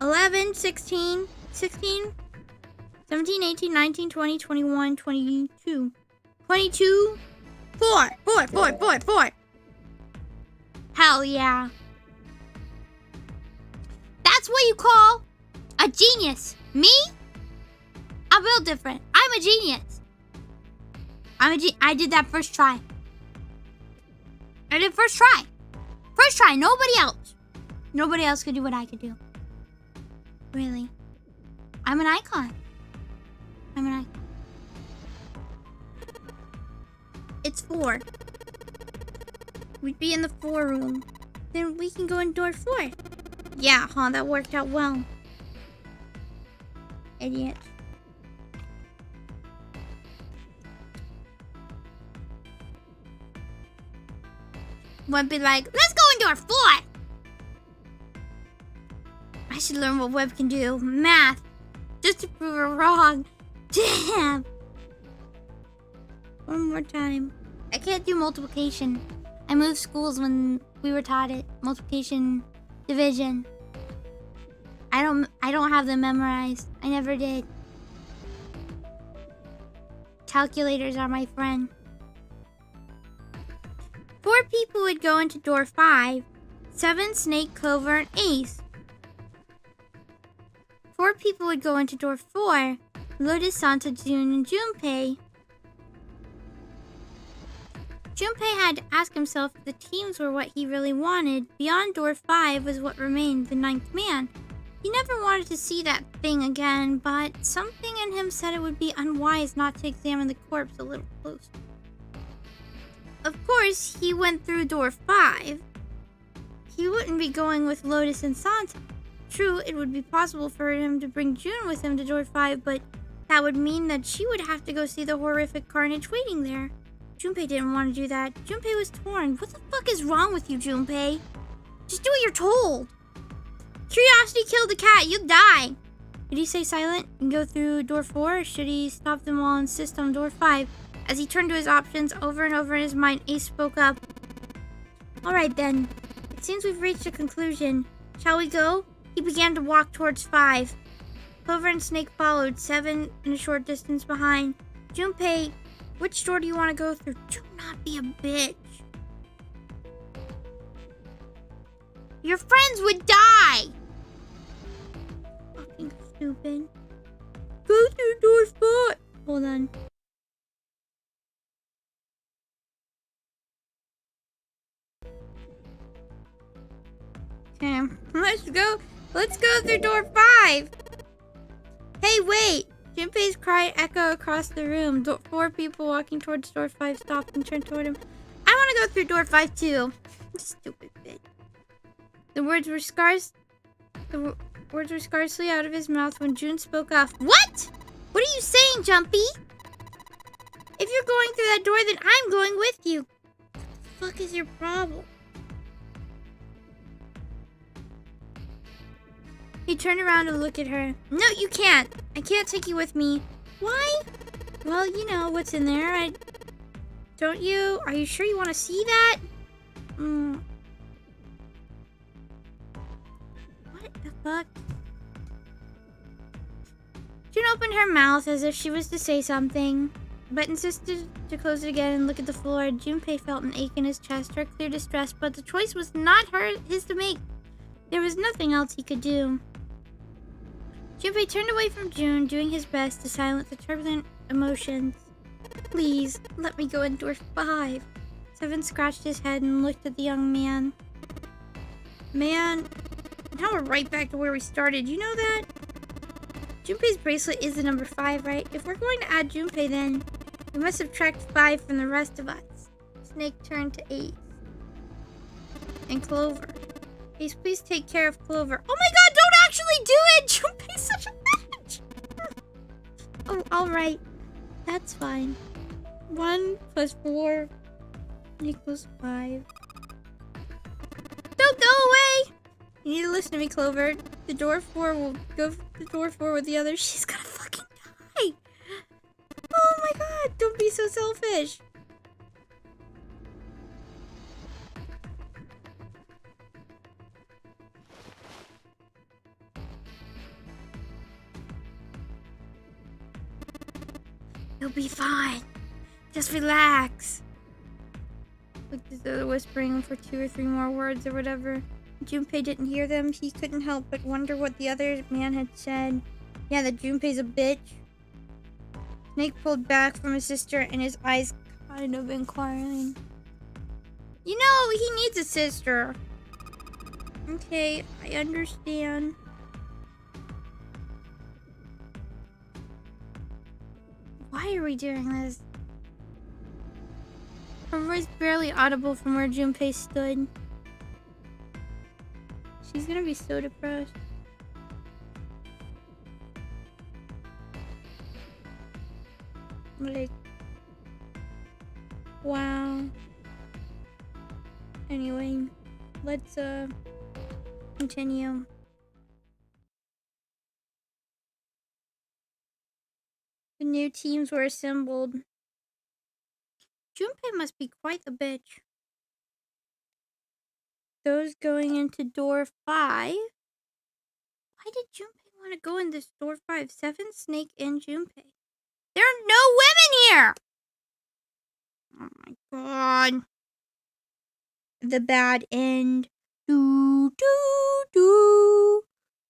11, 16, 17, 18, 19, 20, 21, 22. 22, 4. Hell yeah. That's what you call a genius. Me? I'm real different. I'm a genius. I did that first try. I did first try. First try, nobody else. Nobody else could do what I could do. Really. I'm an icon. I'm an icon. It's 4. We'd be in the 4 room. Then we can go in door 4. Yeah, huh? That worked out well. Idiot. Web be like, let's go in door 4! I should learn what Web can do. Math. Just to prove her wrong. Damn. One more time. I can't do multiplication. I moved schools when we were taught it. Multiplication, division. I don't have them memorized. I never did. Calculators are my friend. 4 people would go into door 5. 7, Snake, Clover, and Ace. 4 people would go into door 4. Lotus, Santa, June, and Junpei. Junpei had to ask himself if the teams were what he really wanted. Beyond door 5 was what remained, the 9th man. He never wanted to see that thing again, but something in him said it would be unwise not to examine the corpse a little closer. Of course, he went through door 5. He wouldn't be going with Lotus and Santa. True, it would be possible for him to bring June with him to door 5, but that would mean that she would have to go see the horrific carnage waiting there. Junpei didn't want to do that. Junpei was torn. What the fuck is wrong with you, Junpei? Just do what you're told. Curiosity killed the cat. You'll die. Did he stay silent and go through door 4, or should he stop them all and insist on door 5? As he turned to his options over and over in his mind, Ace spoke up. Alright then. It seems we've reached a conclusion. Shall we go? He began to walk towards 5. Clover and Snake followed, 7 in a short distance behind. Junpei, which door do you want to go through? Do not be a bitch. Your friends would die! Fucking stupid. Go through door 4. Hold on. Okay, let's go through door 5. Hey, wait! Junpei's cry echoed across the room. 4 people walking towards door 5 stopped and turned toward him. I want to go through door 5 too. Stupid bitch. The words were scarcely out of his mouth when June spoke off. What? What are you saying, Jumpy? If you're going through that door, then I'm going with you. What the fuck is your problem? He turned around to look at her. No, you can't. I can't take you with me. Why? Well, you know what's in there. Don't you? Are you sure you want to see that? What the fuck? June opened her mouth as if she was to say something, but insisted to close it again and look at the floor. Junpei felt an ache in his chest, her clear distress, but the choice was not his to make. There was nothing else he could do. Junpei turned away from June, doing his best to silence the turbulent emotions. Please, let me go in door 5. 7 scratched his head and looked at the young man. Man, now we're right back to where we started. You know that? Junpei's bracelet is the number 5, right? If we're going to add Junpei, then we must subtract 5 from the rest of us. Snake turned to Ace and Clover. Ace, please take care of Clover. Oh my god, don't actually do it! Junpei's such a bitch! Oh, alright. That's fine. 1 plus 4 equals 5. Don't go away! You need to listen to me, Clover. The door 4 will go to door 4 with the others. She's gonna fucking die! Oh my god, don't be so selfish! You'll be fine. Just relax. Look, they're whispering for 2 or 3 more words or whatever. Junpei didn't hear them. He couldn't help but wonder what the other man had said. Yeah, that Junpei's a bitch. Snake pulled back from his sister and his eyes kind of inquiring. You know, he needs a sister. Okay, I understand. Why are we doing this? Her voice barely audible from where Junpei stood. She's gonna be so depressed. Like, wow. Anyway, let's continue. The new teams were assembled. Junpei must be quite the bitch. those going into door 5. Why did Junpei want to go in this door 5? 7, Snake, and Junpei. There are no women here! Oh my god. The bad end. Do, do, do.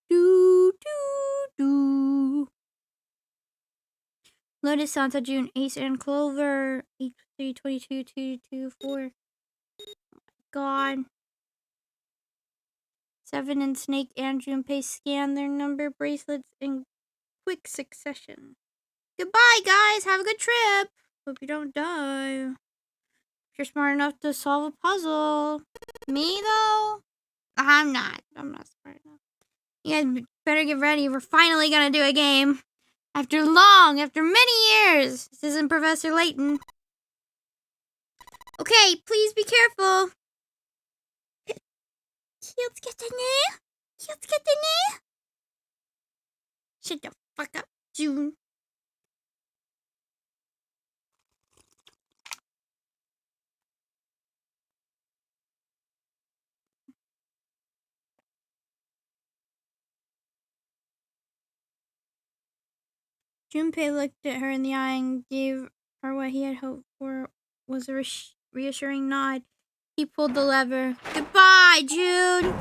Do, do, do. Lotus, Santa, June, Ace, and Clover. 8, 3, 22, 2, 2, 4. God. 7 and Snake and Junpei scan their number bracelets in quick succession. Goodbye, guys. Have a good trip. Hope you don't die. If you're smart enough to solve a puzzle. Me, though? I'm not. I'm not smart enough. You guys better get ready. We're finally gonna do a game. After many years. This isn't Professor Layton. Okay, please be careful. Shut the fuck up, June. Junpei looked at her in the eye and gave her what he had hoped for was a reassuring nod. He pulled the lever. Goodbye, June.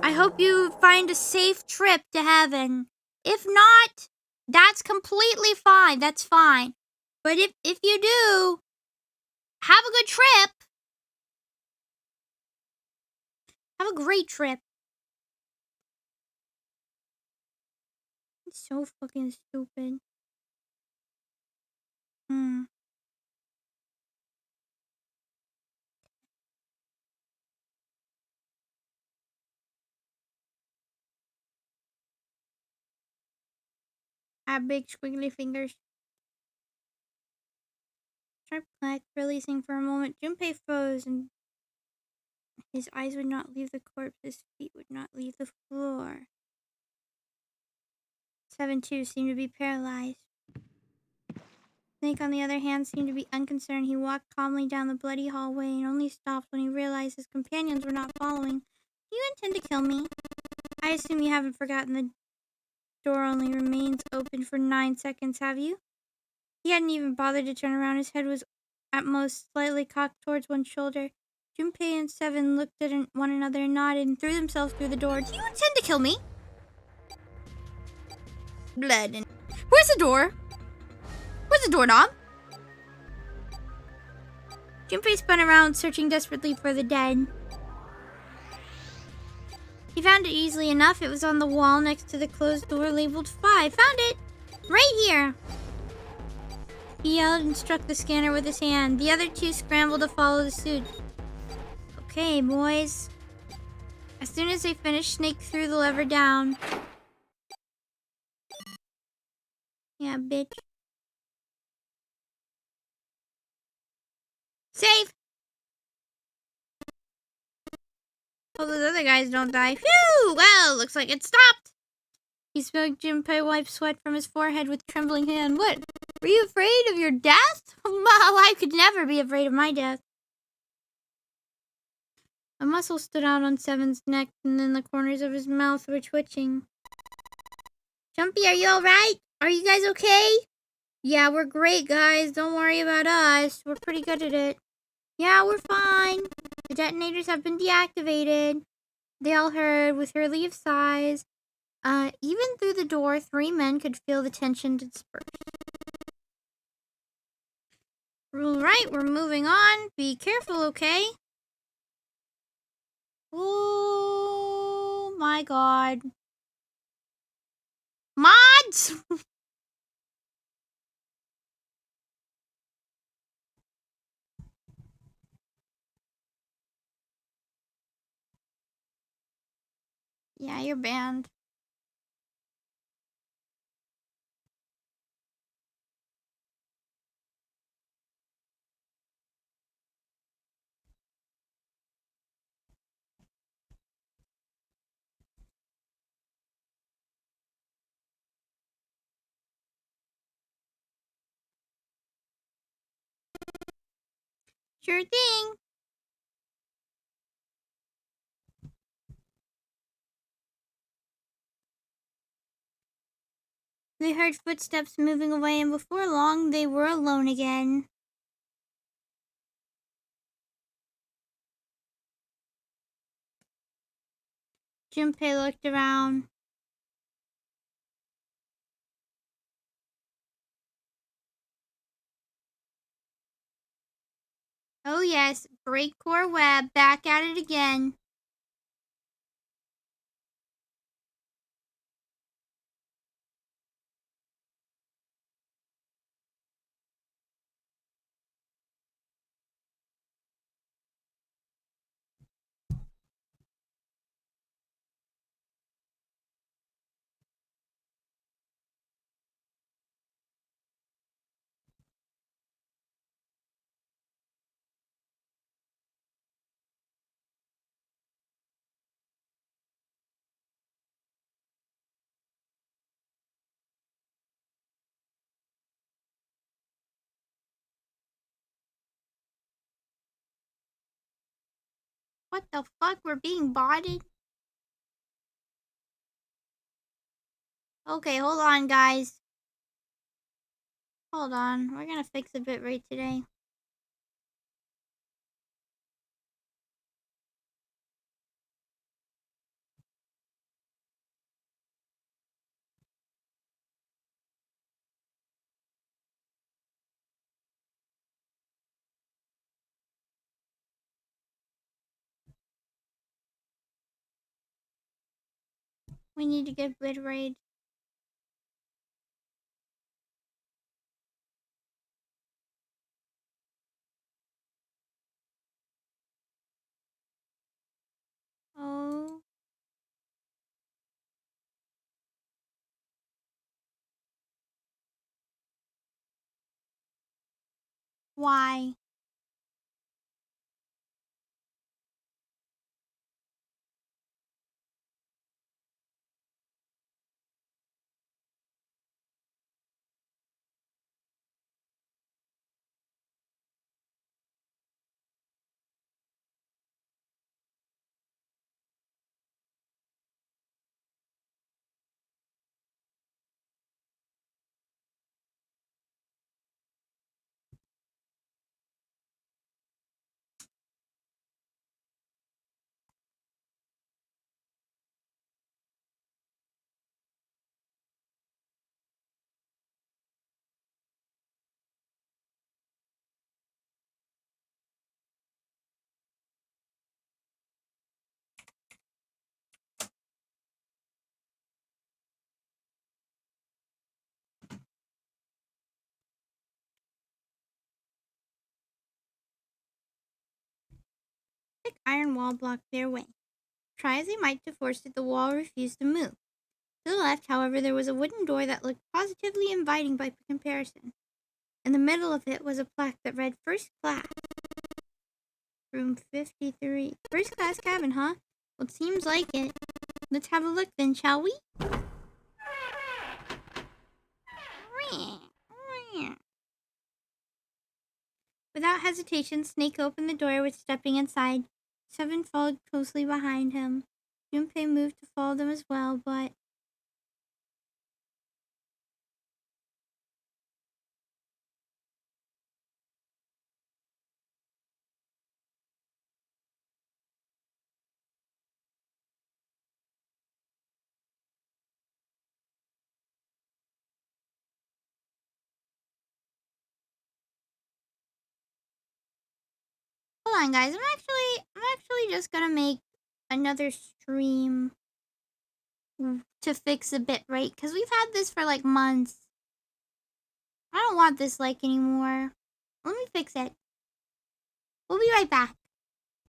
I hope you find a safe trip to heaven. If not, that's completely fine. That's fine. But if you do, have a good trip. Have a great trip. It's so fucking stupid. I have big squiggly fingers. Sharp clack, releasing for a moment. Junpei froze, and his eyes would not leave the corpse. His feet would not leave the floor. 7-2 seemed to be paralyzed. Snake, on the other hand, seemed to be unconcerned. He walked calmly down the bloody hallway and only stopped when he realized his companions were not following. Do you intend to kill me? I assume you haven't forgotten the door only remains open for 9 seconds, have you? He hadn't even bothered to turn around. His head was at most slightly cocked towards one shoulder. Junpei and 7 looked at one another and nodded and threw themselves through the door. Do you intend to kill me? Blood and... Where's the door? Where's the doorknob? Junpei spun around, searching desperately for the dead. He found it easily enough. It was on the wall next to the closed door labeled 5. Found it! Right here! He yelled and struck the scanner with his hand. The other 2 scrambled to follow the suit. Okay, boys. As soon as they finished, Snake threw the lever down. Yeah, bitch. Safe! Hope those other guys don't die. Phew! Well, looks like it stopped. He spoke. Junpei wiped sweat from his forehead with trembling hand. What? Were you afraid of your death? Well, I could never be afraid of my death. A muscle stood out on 7's neck, and then the corners of his mouth were twitching. Jumpy, are you alright? Are you guys okay? Yeah, we're great, guys. Don't worry about us. We're pretty good at it. Yeah, we're fine. The detonators have been deactivated. They all heard with relieved sighs. Even through the door, 3 men could feel the tension disperse. Alright, we're moving on. Be careful, okay? Oh my god. Mods! Yeah, you're banned. Sure thing. They heard footsteps moving away, and before long, they were alone again. Junpei looked around. Oh yes, breakcore web, back at it again. What the fuck? We're being botted? Okay, hold on, guys. Hold on. We're gonna fix a bitrate today. We need to get bitrate. Oh. Why? Thick iron wall blocked their way. Try as they might to force it, the wall refused to move. To the left, however, there was a wooden door that looked positively inviting by comparison. In the middle of it was a plaque that read First Class. Room 53. First class cabin, huh? Well, it seems like it. Let's have a look then, shall we? Without hesitation, Snake opened the door with stepping inside. Seven followed closely behind him. Junpei moved to follow them as well, but... Hold on, guys. I'm actually just gonna make another stream to fix the bitrate, because we've had this for like months. I don't want this like anymore. Let me fix it. We'll be right back.